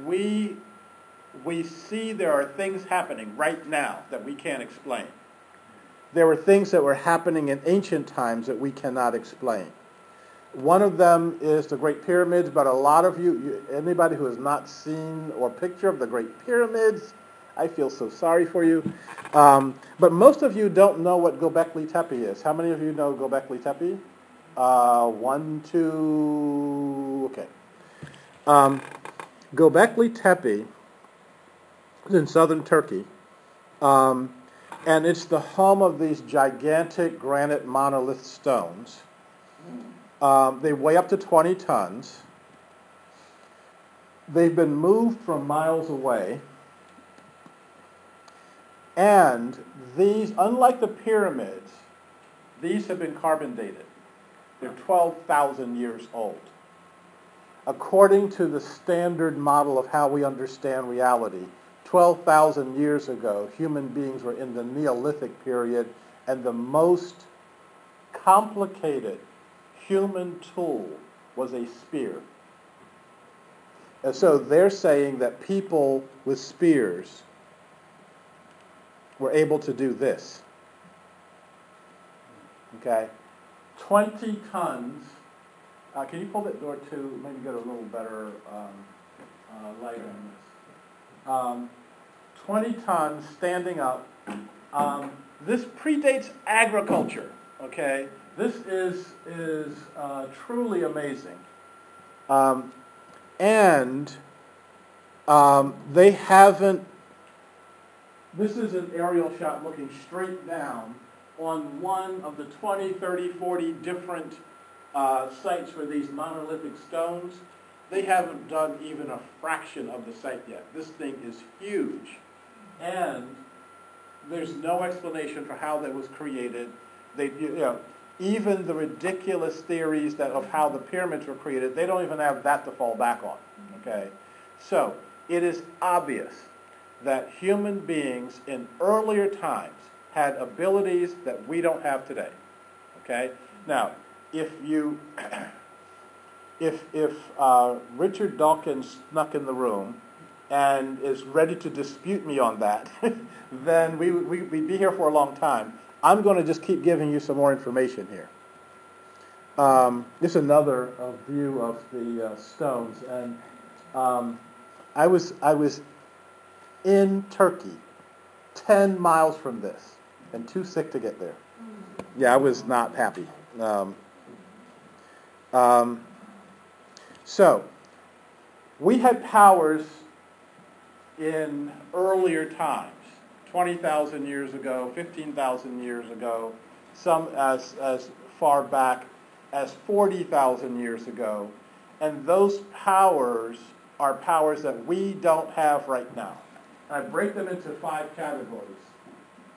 we see there are things happening right now that we can't explain. There were things that were happening in ancient times that we cannot explain. One of them is the Great Pyramids, but a lot of anybody who has not seen or picture of the Great Pyramids, I feel so sorry for you. But most of you don't know what Göbekli Tepe is. How many of you know Göbekli Tepe? 1, 2, okay. Göbekli Tepe is in southern Turkey, and it's the home of these gigantic granite monolith stones. They weigh up to 20 tons. They've been moved from miles away. And these, unlike the pyramids, these have been carbon dated. They're 12,000 years old. According to the standard model of how we understand reality, 12,000 years ago, human beings were in the Neolithic period, and the most complicated human tool was a spear. And so they're saying that people with spears were able to do this. Okay? 20 tons. Can you pull that door to maybe get a little better light on this? 20 tons standing up. This predates agriculture, okay? This is truly amazing. And they haven't, this is an aerial shot looking straight down on one of the 20, 30, 40 different sites for these monolithic stones. They haven't done even a fraction of the site yet. This thing is huge. And there's no explanation for how that was created. Even the ridiculous theories of how the pyramids were created, they don't even have that to fall back on. Okay? So, it is obvious that human beings in earlier times had abilities that we don't have today. Okay? Now, if Richard Dawkins snuck in the room and is ready to dispute me on that, then we'd be here for a long time. I'm going to just keep giving you some more information here. This is another view of the stones, and I was in Turkey, 10 miles from this, and too sick to get there. Yeah, I was not happy. So, we had powers in earlier times, 20,000 years ago, 15,000 years ago, some as far back as 40,000 years ago. And those powers are powers that we don't have right now. And I break them into 5 categories.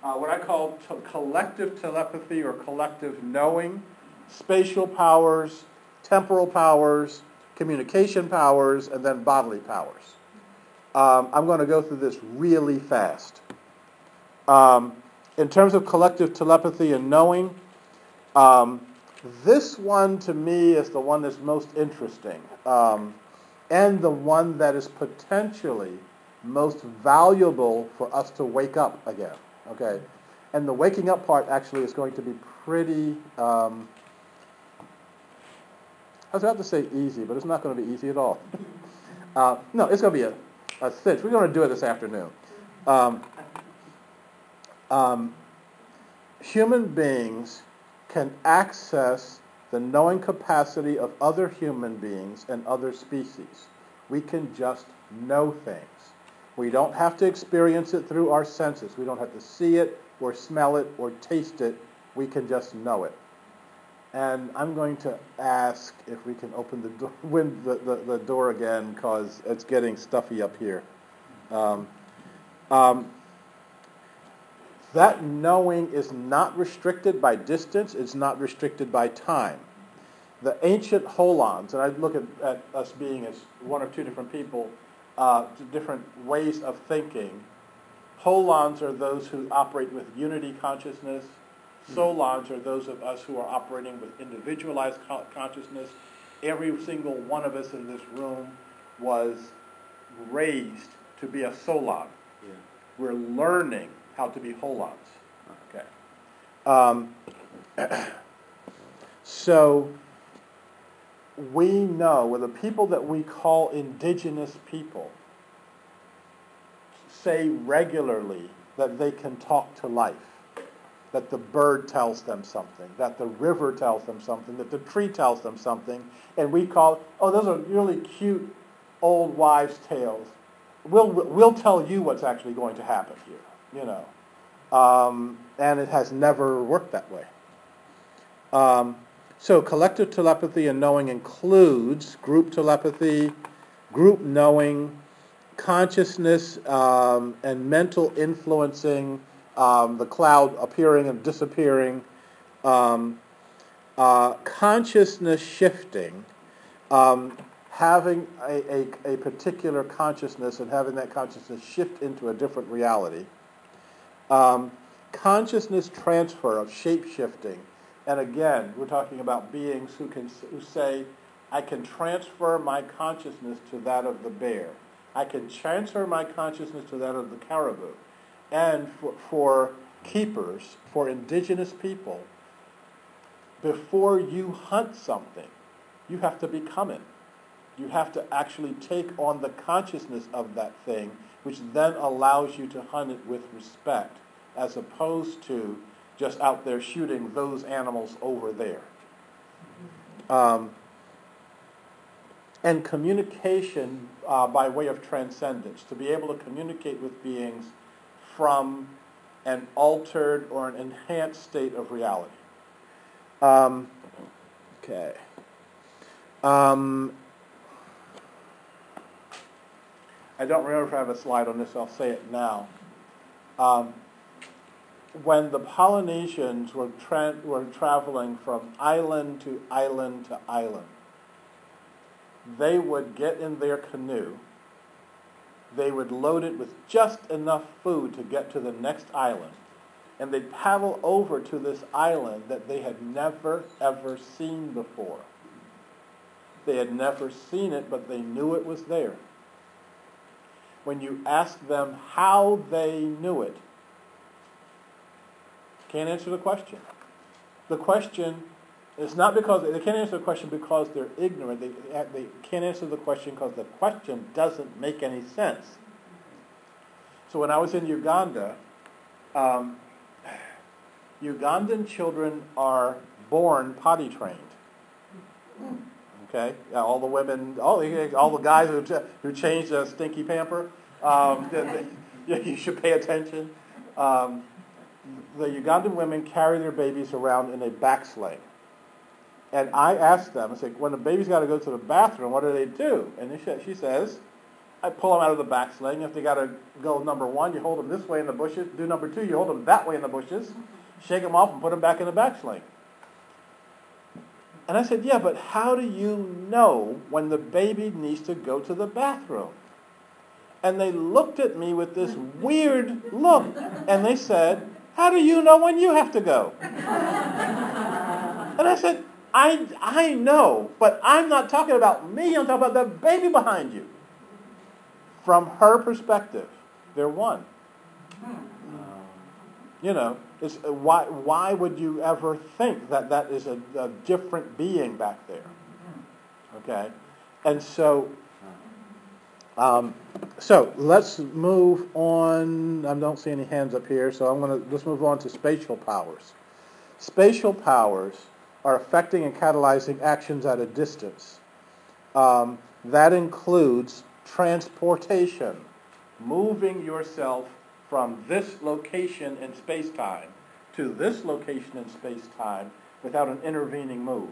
What I call collective telepathy or collective knowing, spatial powers, temporal powers, communication powers, and then bodily powers. I'm going to go through this really fast. In terms of collective telepathy and knowing, this one to me is the one that's most interesting, and the one that is potentially most valuable for us to wake up again. Okay, and the waking up part actually is going to be pretty, I was about to say easy, but it's not going to be easy at all. No, it's going to be a cinch. We're going to do it this afternoon. Human beings can access the knowing capacity of other human beings and other species. We can just know things. We don't have to experience it through our senses. We don't have to see it or smell it or taste it. We can just know it. And I'm going to ask if we can open the door, the door again, because it's getting stuffy up here. That knowing is not restricted by distance. It's not restricted by time. The ancient holons, and I look at us being as one or two different people, different ways of thinking. Holons are those who operate with unity consciousness. Solons are those of us who are operating with individualized consciousness. Every single one of us in this room was raised to be a solon. Yeah. We're learning how to be holons. Okay. So we know, well, the people that we call indigenous people say regularly that they can talk to life, that the bird tells them something, that the river tells them something, that the tree tells them something, and we call, oh, those are really cute old wives' tales. We'll tell you what's actually going to happen here, you know. And it has never worked that way. So collective telepathy and knowing includes group telepathy, group knowing, consciousness and mental influencing, the cloud appearing and disappearing, consciousness shifting, having a particular consciousness and having that consciousness shift into a different reality, consciousness transfer of shape-shifting. And again, we're talking about beings who say, I can transfer my consciousness to that of the bear. I can transfer my consciousness to that of the caribou. and for keepers, for indigenous people, before you hunt something, you have to become it. You have to actually take on the consciousness of that thing, which then allows you to hunt it with respect, as opposed to just out there shooting those animals over there. And communication by way of transcendence, to be able to communicate with beings from an altered or an enhanced state of reality. Okay. I don't remember if I have a slide on this, so I'll say it now. When the Polynesians were traveling from island to island to island, they would get in their canoe, they would load it with just enough food to get to the next island, and they'd paddle over to this island that they had never, ever seen before. They had never seen it, but they knew it was there. When you ask them how they knew it, can't answer the question. The question is not because they can't answer the question because they're ignorant. They can't answer the question because the question doesn't make any sense. So when I was in Uganda, Ugandan children are born potty trained. Okay, all the women, all the guys who change the stinky pamper, you should pay attention. The Ugandan women carry their babies around in a backsling. And I asked them, I said, when the baby's got to go to the bathroom, what do they do? And she says, I pull them out of the backsling. If they got to go number one, you hold them this way in the bushes. Do number two, you hold them that way in the bushes. Shake them off and put them back in the backsling. And I said, yeah, but how do you know when the baby needs to go to the bathroom? And they looked at me with this weird look. And they said, how do you know when you have to go? And I said, I know, but I'm not talking about me. I'm talking about the baby behind you. From her perspective, they're one. You know, it's, why would you ever think that is a different being back there? Okay? And so let's move on. I don't see any hands up here, so let's move on to spatial powers. Spatial powers are affecting and catalyzing actions at a distance. That includes transportation, moving yourself from this location in space-time to this location in space-time without an intervening move.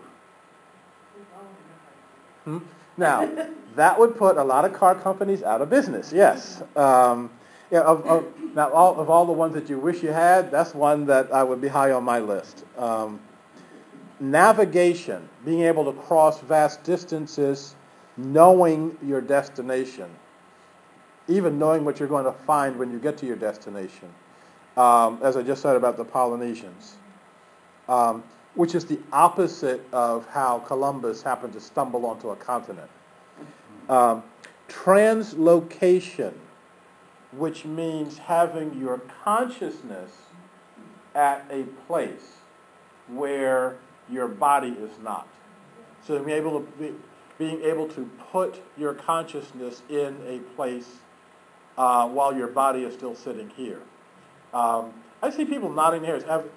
Now, that would put a lot of car companies out of business, yes. Now, of all the ones that you wish you had, that's one that I would be high on my list. Navigation, being able to cross vast distances, knowing your destination, even knowing what you're going to find when you get to your destination, as I just said about the Polynesians, which is the opposite of how Columbus happened to stumble onto a continent. Translocation, which means having your consciousness at a place where your body is not. So being able to put your consciousness in a place while your body is still sitting here. I see people nodding their heads.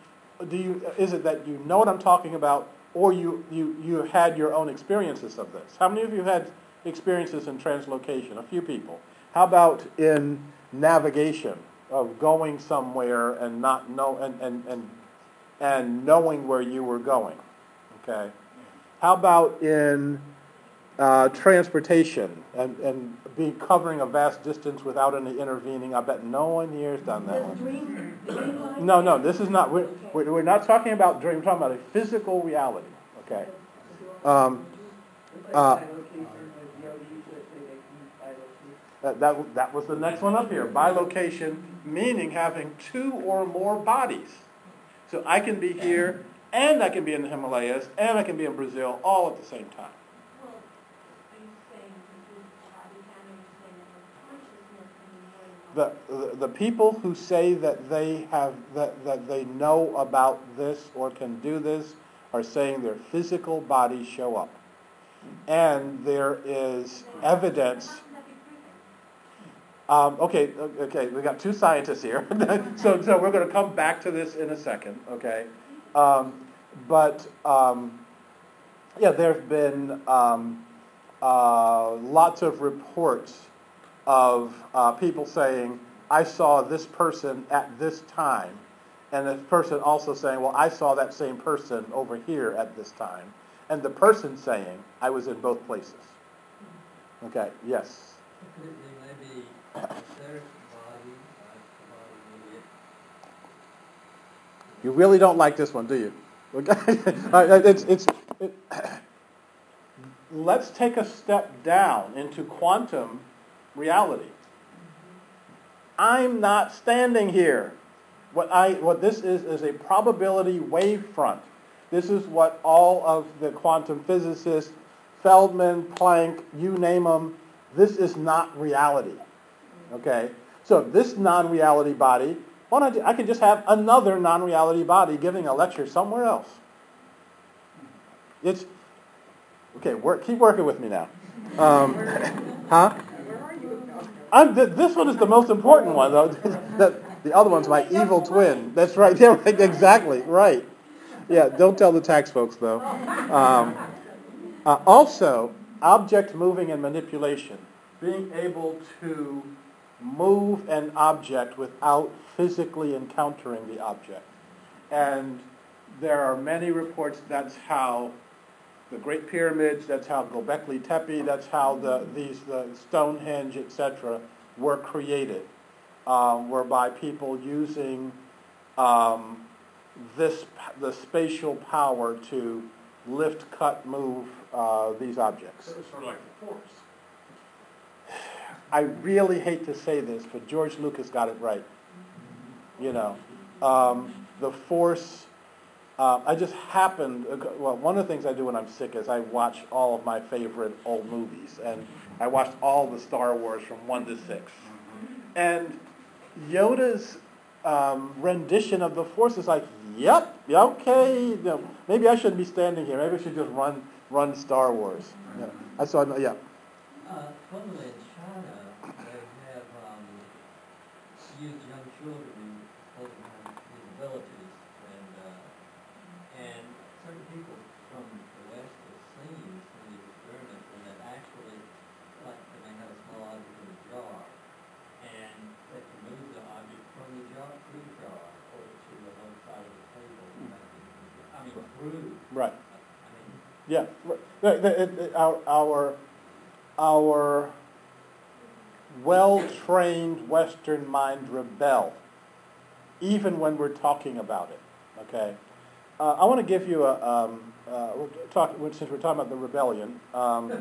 Is it that you know what I'm talking about, or you had your own experiences of this? How many of you had experiences in translocation? A few people. How about in navigation, of going somewhere and not know and knowing where you were going? Okay. How about in transportation and covering a vast distance without any intervening? I bet no one here has done that one. No, this is not. We're not talking about dream. We're talking about a physical reality. Okay. That was the next one up here. Bilocation, meaning having two or more bodies. So I can be here, and I can be in the Himalayas, and I can be in Brazil, all at the same time. Well, are you saying that your body can, or are you saying that your consciousness can be more than the people who say that they have that they know about this or can do this are saying their physical bodies show up, and there is evidence. Okay, we got two scientists here, so we're going to come back to this in a second. Okay, yeah, there have been lots of reports of people saying, I saw this person at this time, and this person also saying, well, I saw that same person over here at this time, and the person saying, I was in both places. Okay, yes? There may be a etheric body, maybe You really don't like this one, do you? Okay. Let's take a step down into quantum reality. I'm not standing here. What this is a probability wavefront. This is what all of the quantum physicists, Feldman, Planck, you name them, this is not reality. Okay? So this non-reality body, I could just have another non-reality body giving a lecture somewhere else. It's okay. Keep working with me now. Huh? This one is the most important one, though. The other one's my evil twin. That's right. Yeah, right. Exactly. Right. Yeah. Don't tell the tax folks, though. Also, object moving and manipulation. Being able to move an object without physically encountering the object. And there are many reports that's how the Great Pyramids, that's how Göbekli Tepe, that's how the Stonehenge, etc., were created, whereby people using the spatial power to lift, cut, move these objects. It was sort of like the Force. I really hate to say this, but George Lucas got it right. You know, the Force. I just happened. Well, one of the things I do when I'm sick is I watch all of my favorite old movies, and I watched all the Star Wars from 1 to 6. And Yoda's rendition of the Force is like, yep, okay. You know, maybe I shouldn't be standing here. Maybe I should just run Star Wars. Yeah. I saw. Yeah. Funnily, in China, they have used young children who have these abilities, and certain people from the West have seen some of these experiments, and they've actually, like, they may have a small object in a jar, and they can move the object from the jar to the jar, or to the other side of the table. I mean, through. Right. I mean, Yeah. Our well-trained Western mind rebel, even when we're talking about it. Okay. I want to give you since we're talking about the rebellion, an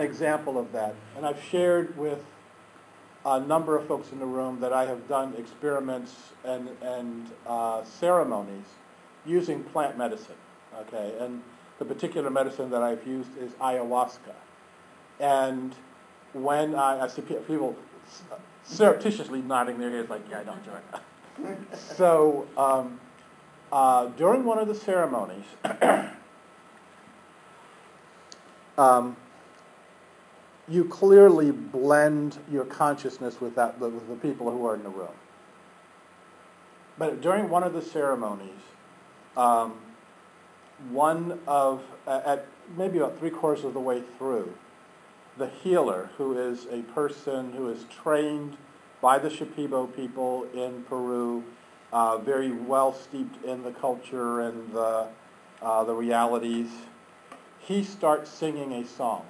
example of that. And I've shared with a number of folks in the room that I have done experiments and ceremonies using plant medicine. Okay, and the particular medicine that I've used is ayahuasca. And when I see people surreptitiously nodding their heads like, yeah, I don't do it. So during one of the ceremonies, you clearly blend your consciousness with the people who are in the room. But during one of the ceremonies, at maybe about 3/4 of the way through, the healer, who is a person who is trained by the Shipibo people in Peru, very well steeped in the culture and the realities, he starts singing a song.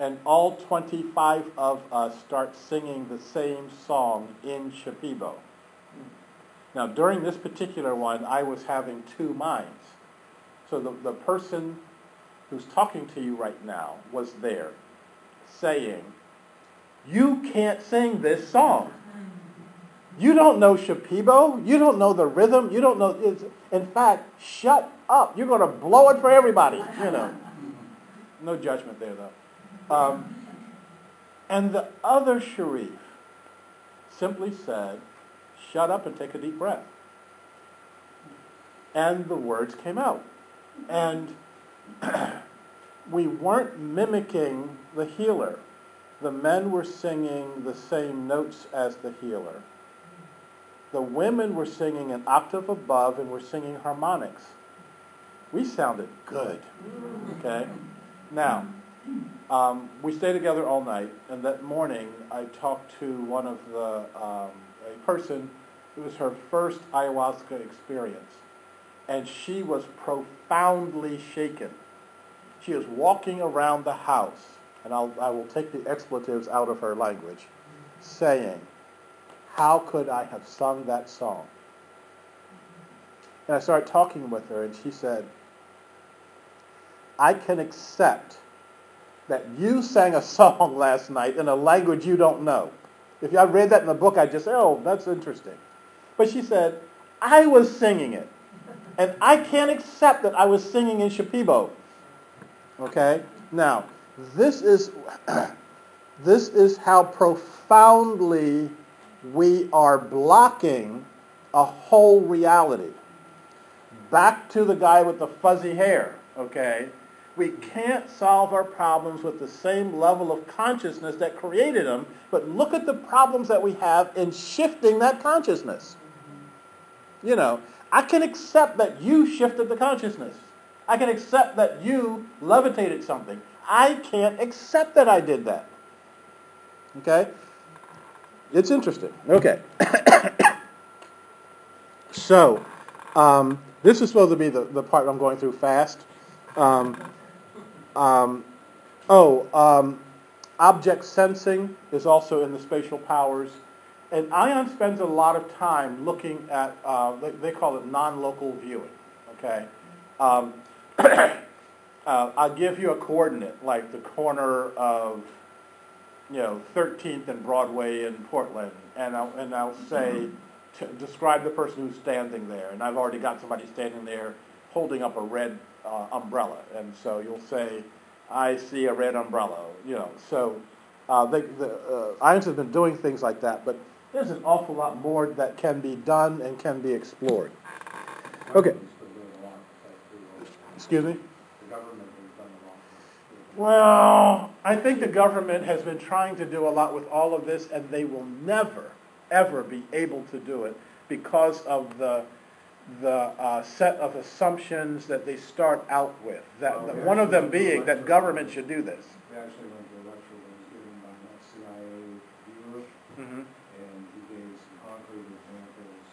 And all 25 of us start singing the same song in Shipibo. Now, during this particular one, I was having two minds. So the person who's talking to you right now was there saying, you can't sing this song. You don't know Shipibo. You don't know the rhythm. You don't know. In fact, shut up. You're going to blow it for everybody. You know. No judgment there, though. And the other Sharif simply said, shut up and take a deep breath. And the words came out. And we weren't mimicking the healer. The men were singing the same notes as the healer. The women were singing an octave above and were singing harmonics. We sounded good, okay? Now, we stayed together all night, and that morning I talked to one of a person who was her first ayahuasca experience, and she was profoundly shaken. She was walking around the house, and I will take the expletives out of her language, saying, how could I have sung that song? And I started talking with her, and she said, I can accept that you sang a song last night in a language you don't know. If I read that in the book, I'd just say, oh, that's interesting. But she said, I was singing it, and I can't accept that I was singing in Shipibo. Okay? Now, this is how profoundly we are blocking a whole reality. Back to the guy with the fuzzy hair, okay? We can't solve our problems with the same level of consciousness that created them, but look at the problems that we have in shifting that consciousness. You know, I can accept that you shifted the consciousness. I can accept that you levitated something. I can't accept that I did that. Okay? It's interesting. Okay. So, this is supposed to be the part I'm going through fast. Object sensing is also in the spatial powers. And ION spends a lot of time looking at, they call it non-local viewing. Okay? I'll give you a coordinate, like the corner of 13th and Broadway in Portland, and I'll say, describe the person who's standing there, and I've already got somebody standing there holding up a red umbrella, and so you'll say, I see a red umbrella, So IONS has been doing things like that, but there's an awful lot more that can be done and can be explored. Okay. Excuse me? Well, I think the government has been trying to do a lot with all of this, and they will never, ever be able to do it because of the set of assumptions that they start out with. One of them being that government should do this. We actually went to a lecture that was given by a CIA viewer, Mm-hmm. and he gave some concrete examples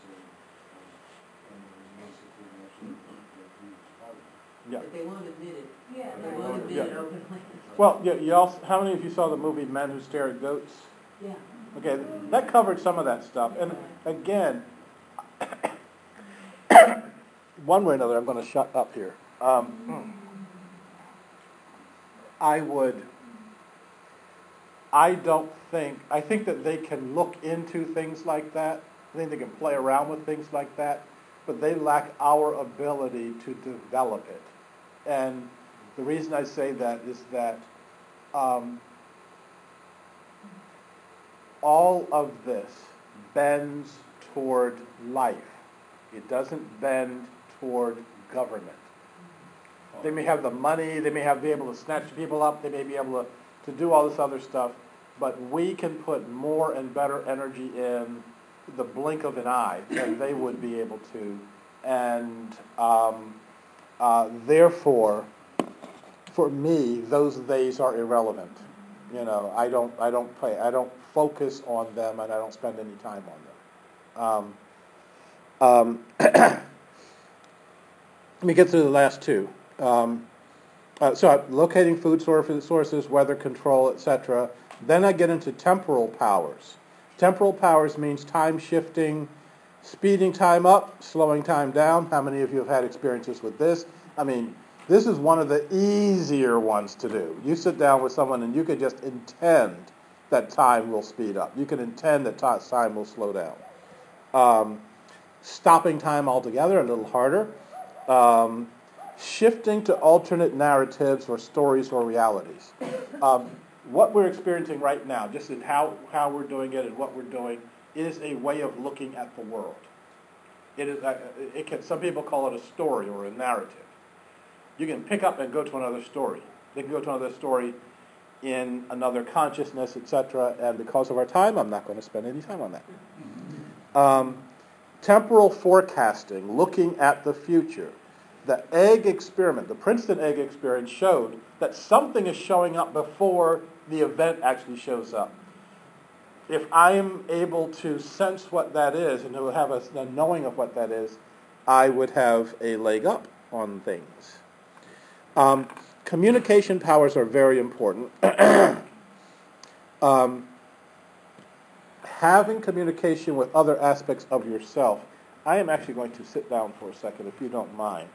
and basically actually that he was part of it. Yeah. But they won't admit it. Yeah, They right. won't admit it Yeah. openly. Well, you also, how many of you saw the movie Men Who Stare at Goats? Yeah. Okay, that covered some of that stuff. And again, one way or another, I'm going to shut up here. I think that they can look into things like that. I think they can play around with things like that, but they lack our ability to develop it. And the reason I say that is that all of this bends toward life. It doesn't bend toward government. They may have the money, they may be able to snatch people up, they may be able to do all this other stuff, but we can put more and better energy in the blink of an eye than they would be able to. And therefore, for me, those days are irrelevant. I don't focus on them, and I don't spend any time on them. Let me get through the last two. So locating food sources, weather control, etc. Then I get into temporal powers. Temporal powers means time shifting, speeding time up, slowing time down. How many of you have had experiences with this? I mean, this is one of the easier ones to do. You sit down with someone and you can just intend that time will speed up. You can intend that time will slow down. Stopping time altogether, a little harder. Shifting to alternate narratives or stories or realities. what we're experiencing right now, just in how we're doing it and what we're doing, is a way of looking at the world. Some people call it a story or a narrative. You can pick up and go to another story. They can go to another story in another consciousness, etc. And because of our time, I'm not going to spend any time on that. Temporal forecasting, looking at the future. The egg experiment, the Princeton egg experiment, showed that something is showing up before the event actually shows up. If I am able to sense what that is and to have a knowing of what that is, I would have a leg up on things. Communication powers are very important. Having communication with other aspects of yourself. I am actually going to sit down for a second, if you don't mind.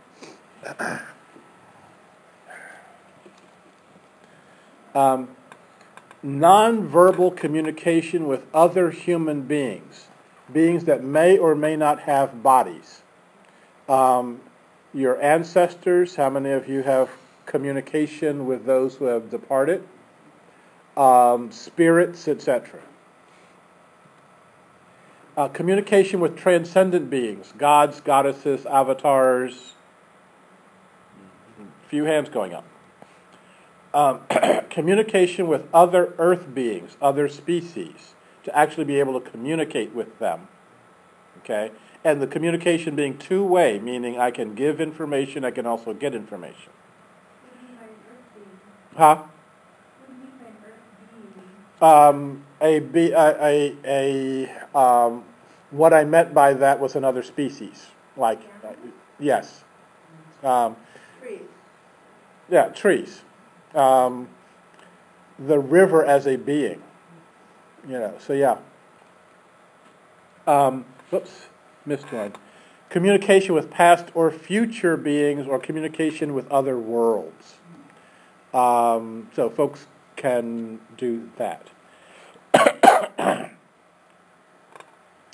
Nonverbal communication with other human beings that may or may not have bodies. Your ancestors, how many of you have communication with those who have departed? Spirits, etc. Communication with transcendent beings, gods, goddesses, avatars. Few hands going up. Communication with other earth beings, other species, to actually be able to communicate with them. Okay? And the communication being two-way, meaning I can give information, I can also get information. Huh? What I meant by that was another species. Like, yes. Trees. Yeah, trees. The river as a being. So yeah. Missed one. Communication with past or future beings or communication with other worlds. So folks can do that.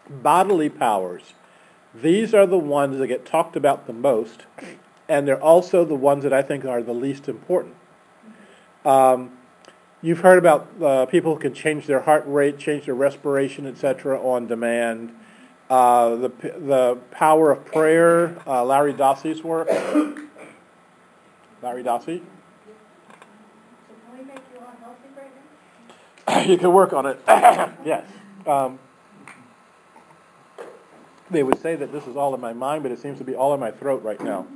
Bodily powers. These are the ones that get talked about the most, and they're also the ones that I think are the least important. You've heard about people who can change their heart rate, change their respiration, etc. on demand. The power of prayer, Larry Dossey's work. Larry Dossey? So can we make you unhealthy right now? You can work on it. Yes. They would say that this is all in my mind, but it seems to be all in my throat right now.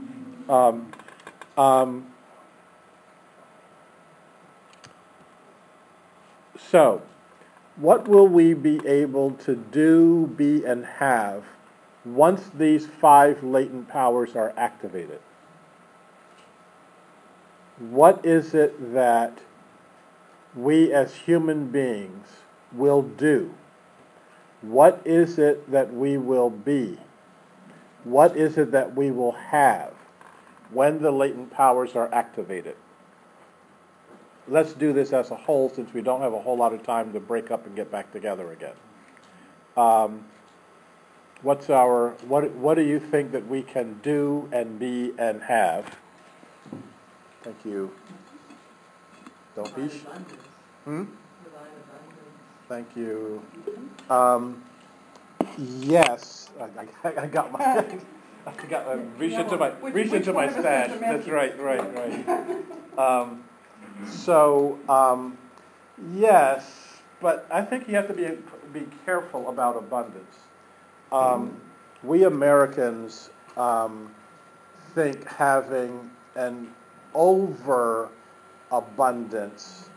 So, what will we be able to do, be, and have once these 5 latent powers are activated? What is it that we as human beings will do? What is it that we will be? What is it that we will have when the latent powers are activated? Let's do this as a whole, since we don't have a whole lot of time to break up and get back together again. What do you think that we can do and be and have? Thank you. Don't be. Thank you. Yes, I got my. Reach into my stash. That's right. Yes, but I think you have to be careful about abundance. We Americans think having an overabundance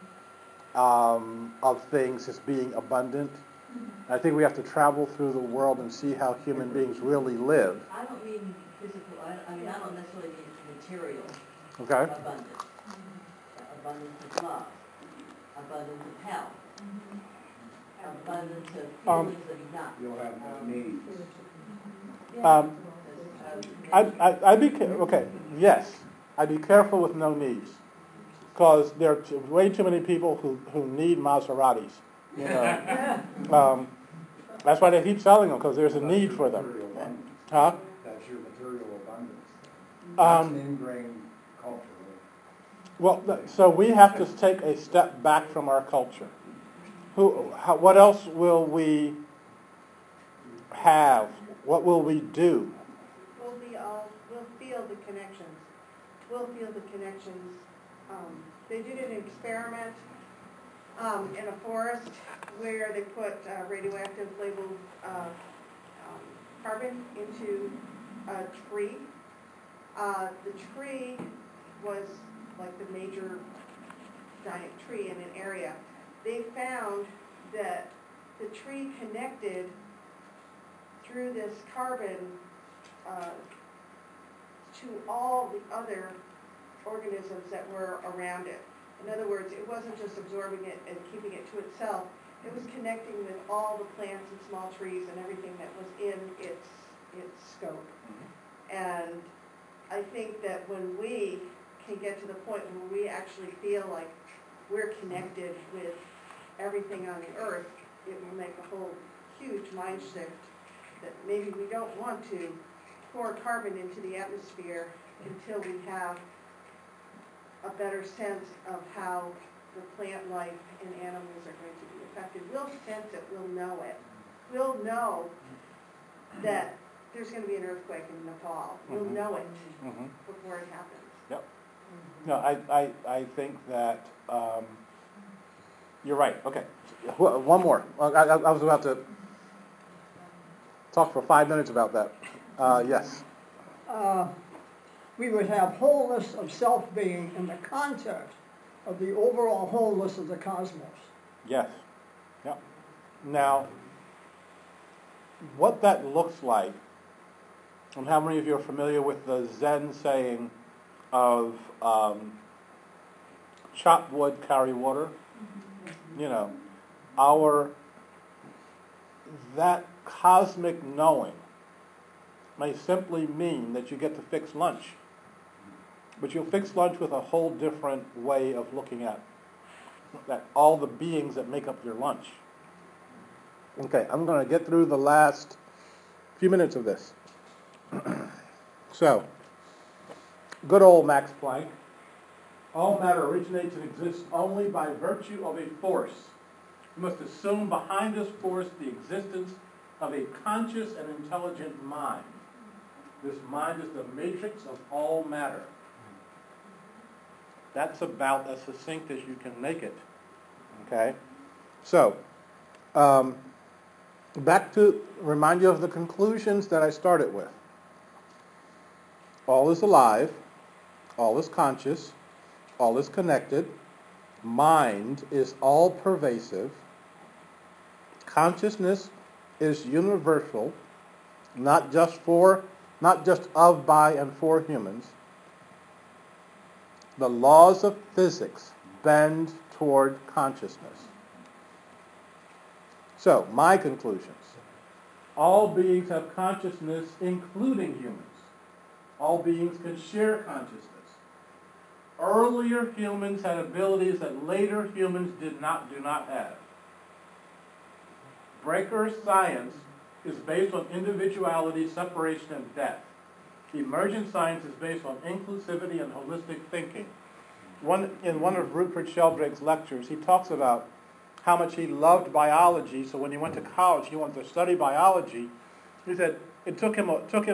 of things as being abundant. I think we have to travel through the world and see how human beings really live. I don't mean physical, I don't necessarily mean material. Okay. Abundance. Abundance of love. Abundance of health. Abundance of feelings that you got. You'll have no needs. Okay. Yes, I'd be careful with no needs, because there are way too many people who need Maseratis. That's why they keep selling them, because there's a need for them. Huh? That's your material abundance. That's ingrained culturally. Well, so we have to take a step back from our culture. What else will we have? What will we do? We'll feel the connections. We'll feel the connections. They did an experiment in a forest where they put radioactive labeled carbon into a tree. The tree was like the major giant tree in an area. They found that the tree connected through this carbon to all the other organisms that were around it. In other words, it wasn't just absorbing it and keeping it to itself. It was connecting with all the plants and small trees and everything that was in its scope. And I think that when we can get to the point where we actually feel like we're connected with everything on the earth, it will make a whole huge mind shift that maybe we don't want to pour carbon into the atmosphere until we have a better sense of how the plant life and animals are going to be affected. We'll sense it, we'll know it. We'll know that there's going to be an earthquake in Nepal. We'll know it before it happens. Yep. No, I think that you're right. Okay. One more. I was about to talk for 5 minutes about that. Yes. We would have wholeness of self-being in the context of the overall wholeness of the cosmos. Yes. Yep. Now, what that looks like, and how many of you are familiar with the Zen saying of chop wood, carry water? You know, that cosmic knowing may simply mean that you get to fix lunch. But you'll fix lunch with a whole different way of looking at all the beings that make up your lunch. Okay, I'm going to get through the last few minutes of this. So, good old Max Planck. All matter originates and exists only by virtue of a force. You must assume behind this force the existence of a conscious and intelligent mind. This mind is the matrix of all matter. That's about as succinct as you can make it. Okay? So, back to remind you of the conclusions that I started with. All is alive. All is conscious. All is connected. Mind is all pervasive. Consciousness is universal, not just of, by, and for humans. The laws of physics bend toward consciousness. So, my conclusions. All beings have consciousness, including humans. All beings can share consciousness. Earlier humans had abilities that later humans do not have. Breaker science is based on individuality, separation, and death. Emergent science is based on inclusivity and holistic thinking. In one of Rupert Sheldrake's lectures, he talks about how much he loved biology, so when he went to college, he wanted to study biology. He said it took him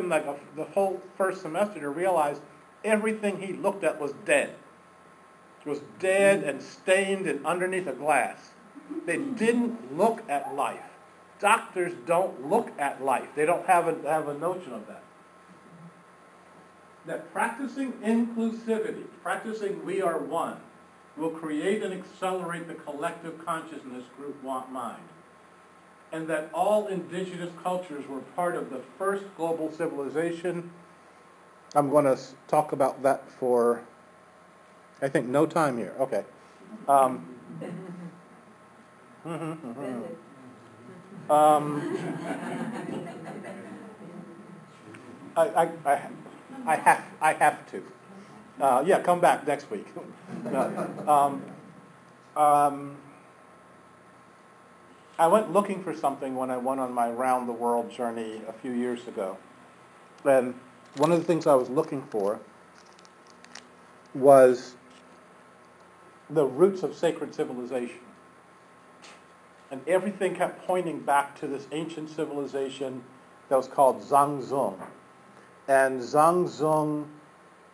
like the whole first semester to realize everything he looked at was dead. It was dead and stained and underneath a glass. They didn't look at life. Doctors don't look at life. They don't have a notion of that. That practicing inclusivity, practicing we are one, will create and accelerate the collective consciousness group mind. And that all indigenous cultures were part of the first global civilization. I'm going to talk about that for, I think, no time here. Okay. I have to. Yeah, come back next week. I went looking for something when I went on my round the world journey a few years ago. And one of the things I was looking for was the roots of sacred civilization. And everything kept pointing back to this ancient civilization that was called Zhangzhung. And Zhangzhung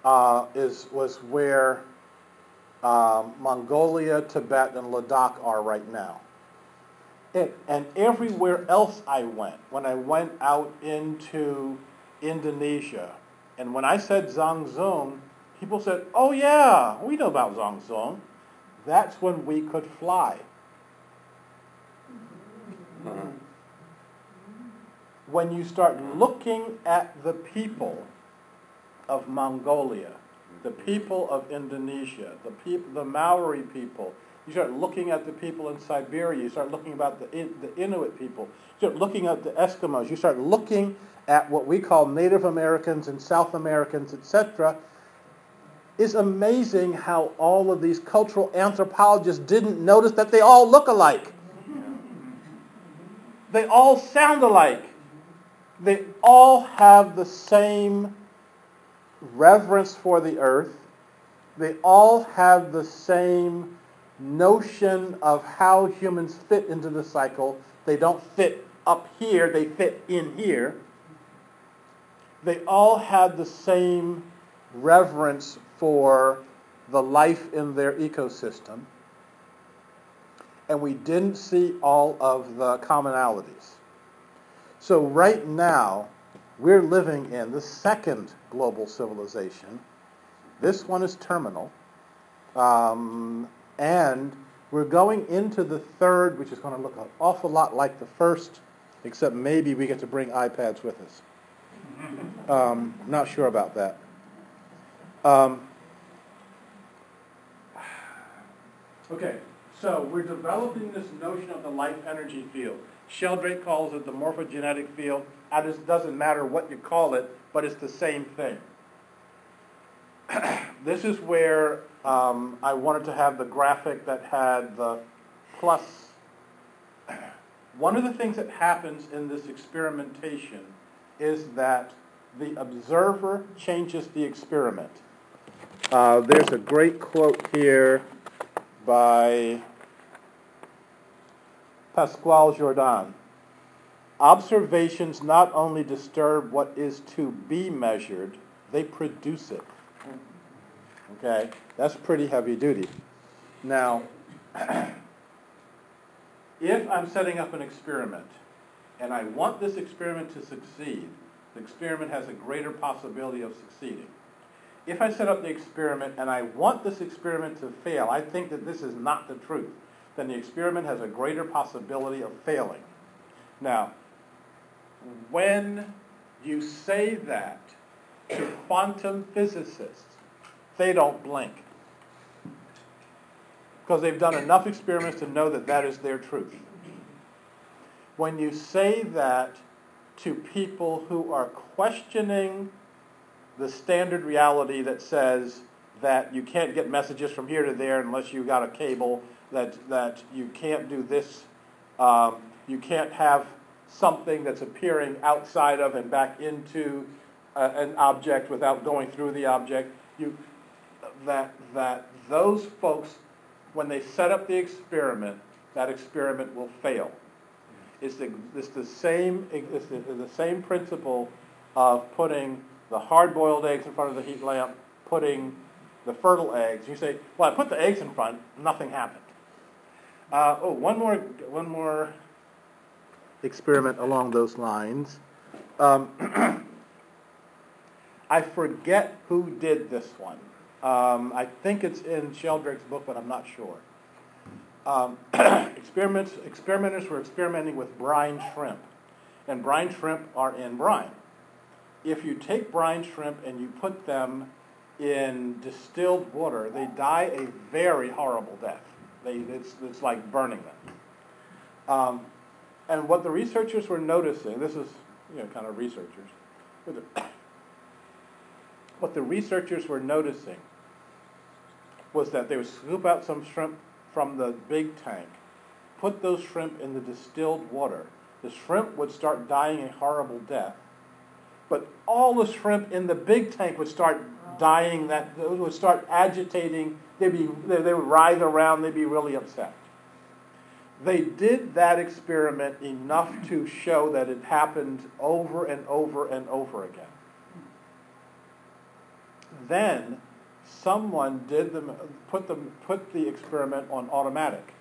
was where Mongolia, Tibet, and Ladakh are right now. And everywhere else I went, when I went out into Indonesia, and when I said Zhangzhung, people said, oh yeah, we know about Zhangzhung. That's when we could fly. When you start looking at the people of Mongolia, the people of Indonesia, the Maori people, you start looking at the people in Siberia, you start looking about the Inuit people, you start looking at the Eskimos, you start looking at what we call Native Americans and South Americans, etc., it's amazing how all of these cultural anthropologists didn't notice that they all look alike. They all sound alike. They all have the same reverence for the earth. They all have the same notion of how humans fit into the cycle. They don't fit up here, they fit in here. They all had the same reverence for the life in their ecosystem. And we didn't see all of the commonalities. So right now, we're living in the second global civilization. This one is terminal. And we're going into the third, which is going to look an awful lot like the first, except maybe we get to bring iPads with us. Not sure about that. Okay, so we're developing this notion of the life energy field. Sheldrake calls it the morphogenetic field. It doesn't matter what you call it, but it's the same thing. This is where I wanted to have the graphic that had the plus. One of the things that happens in this experimentation is that the observer changes the experiment. There's a great quote here by Pascual Jordan. Observations not only disturb what is to be measured, they produce it. Okay, that's pretty heavy duty. Now, if I'm setting up an experiment and I want this experiment to succeed, the experiment has a greater possibility of succeeding. If I set up the experiment and I want this experiment to fail, I think that this is not the truth, then the experiment has a greater possibility of failing. Now, when you say that to quantum physicists, they don't blink, because they've done enough experiments to know that that is their truth. When you say that to people who are questioning the standard reality that says that you can't get messages from here to there unless you got a cable, that you can't do this, you can't have something that's appearing outside of and back into an object without going through the object, that those folks, when they set up the experiment, that experiment will fail. It's the same principle of putting the hard-boiled eggs in front of the heat lamp, putting the fertile eggs. You say, well, I put the eggs in front, nothing happened. One more experiment along those lines. I forget who did this one. I think it's in Sheldrake's book, but I'm not sure. Experimenters were experimenting with brine shrimp, and brine shrimp are in brine. If you take brine shrimp and you put them in distilled water, they die a very horrible death. It's like burning them. And what the researchers were noticing, this is kind of researchers, what the researchers were noticing was that they would scoop out some shrimp from the big tank, put those shrimp in the distilled water. The shrimp would start dying a horrible death, but all the shrimp in the big tank would start dying, that would start agitating. They would writhe around. They'd be really upset. They did that experiment enough to show that it happened over and over and over again. Then someone put the experiment on automatic,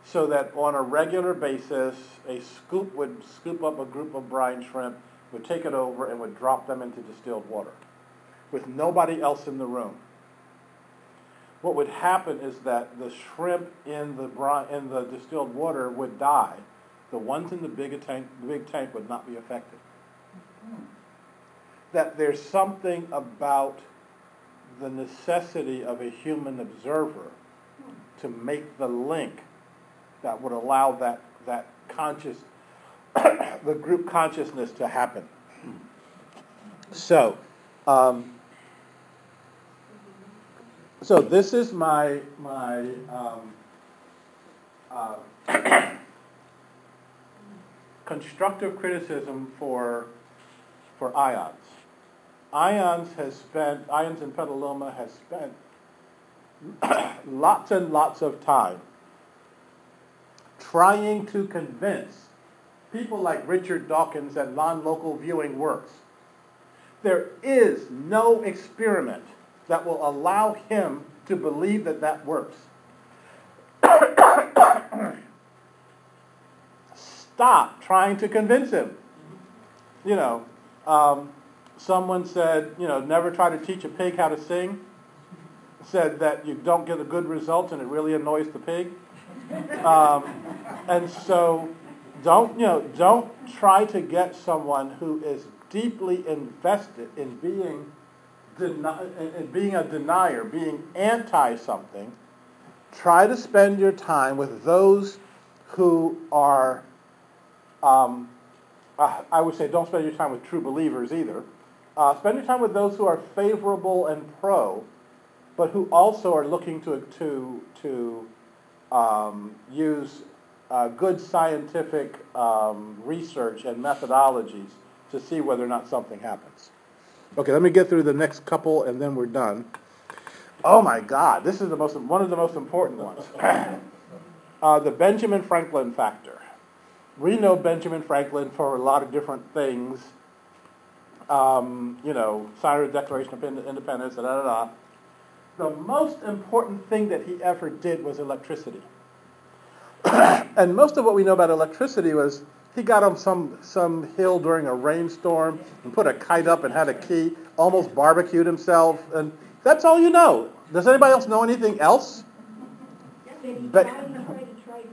so that on a regular basis, a scoop would scoop up a group of brine shrimp, would take it over, and would drop them into distilled water, with nobody else in the room. What would happen is that the shrimp in the distilled water would die. The ones in the big tank would not be affected. That there's something about the necessity of a human observer to make the link that would allow that the group consciousness to happen. So this is my constructive criticism for IONS. IONS in Petaluma has spent lots and lots of time trying to convince people like Richard Dawkins that non-local viewing works. There is no experiment that will allow him to believe that that works. Stop trying to convince him. Someone said, never try to teach a pig how to sing. Said that you don't get a good result and it really annoys the pig. And so don't try to get someone who is deeply invested in being a denier, being anti-something. Try to spend your time with those who are, I would say don't spend your time with true believers either. Spend your time with those who are favorable and pro, but who also are looking to use good scientific research and methodologies to see whether or not something happens. Okay, let me get through the next couple, and then we're done. Oh my God, this is one of the most important ones. The Benjamin Franklin factor. We know Benjamin Franklin for a lot of different things. Signer of the Declaration of Independence, The most important thing that he ever did was electricity. And most of what we know about electricity was he got on some hill during a rainstorm and put a kite up and had a key, almost barbecued himself, and that's all you know. Does anybody else know anything else? But he tried before he succeeded.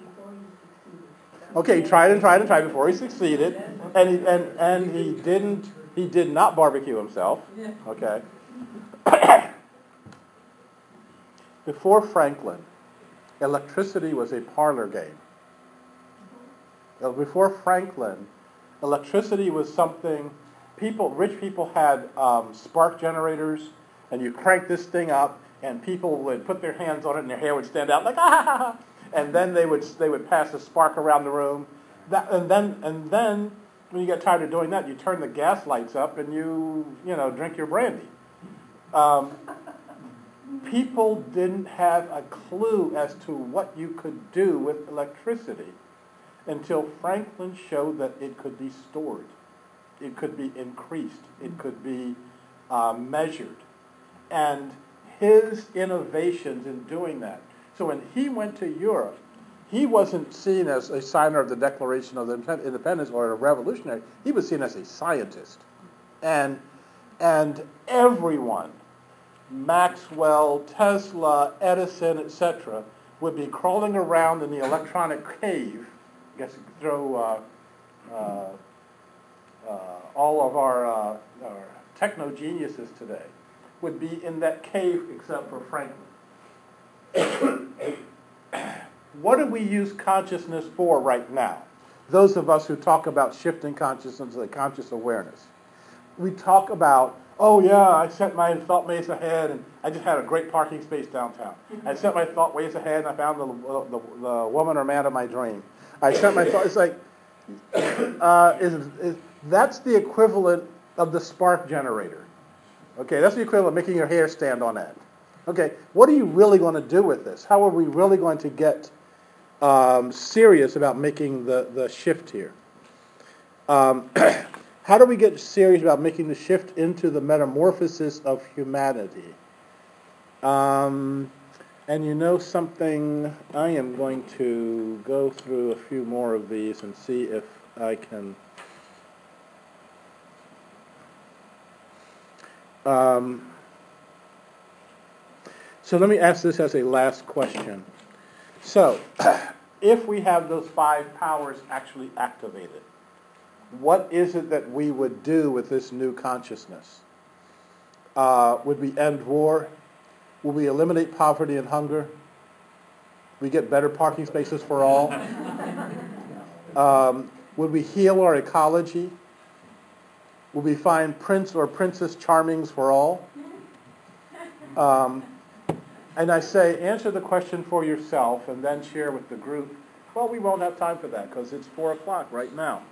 Okay, he tried before he succeeded, and he did not barbecue himself. Okay. Before Franklin, electricity was a parlor game. Before Franklin, electricity was something rich people had spark generators, and you crank this thing up, and people would put their hands on it, and their hair would stand out like ah, and then they would pass a spark around the room. And then when you get tired of doing that, you turn the gas lights up, and you drink your brandy. People didn't have a clue as to what you could do with electricity until Franklin showed that it could be stored, it could be increased, it could be measured. And his innovations in doing that. So when he went to Europe, he wasn't seen as a signer of the Declaration of Independence or a revolutionary. He was seen as a scientist. And everyone, Maxwell, Tesla, Edison, etc., would be crawling around in the electronic cave. I guess you could throw all of our techno geniuses today would be in that cave except for Franklin. What do we use consciousness for right now? Those of us who talk about shifting consciousness to conscious awareness. We talk about, oh yeah, I set my thought ways ahead and I just had a great parking space downtown. I set my thought ways ahead and I found the woman or man of my dream. I set my thought, it's like, that's the equivalent of the spark generator. Okay, that's the equivalent of making your hair stand on end. Okay, what are you really going to do with this? How are we really going to get serious about making the shift here? How do we get serious about making the shift into the metamorphosis of humanity? And you know something, I am going to go through a few more of these and see if I can... So let me ask this as a last question. So, if we have those 5 powers actually activated, what is it that we would do with this new consciousness? Would we end war? Would we eliminate poverty and hunger? Would we get better parking spaces for all? Would we heal our ecology? Would we find Prince or Princess Charmings for all? And I say, answer the question for yourself and then share with the group. Well, we won't have time for that because it's 4 o'clock right now.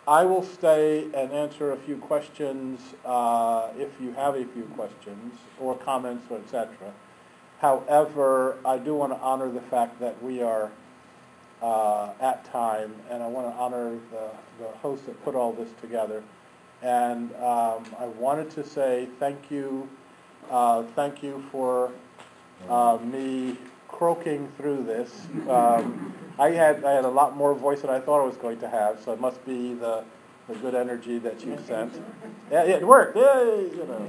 I will stay and answer a few questions if you have a few questions or comments or etc. However, I do want to honor the fact that we are at time, and I want to honor the host that put all this together. And I wanted to say thank you for me croaking through this. I had a lot more voice than I thought I was going to have, so it must be the good energy that you sent. Yeah, it worked. Yay, you know.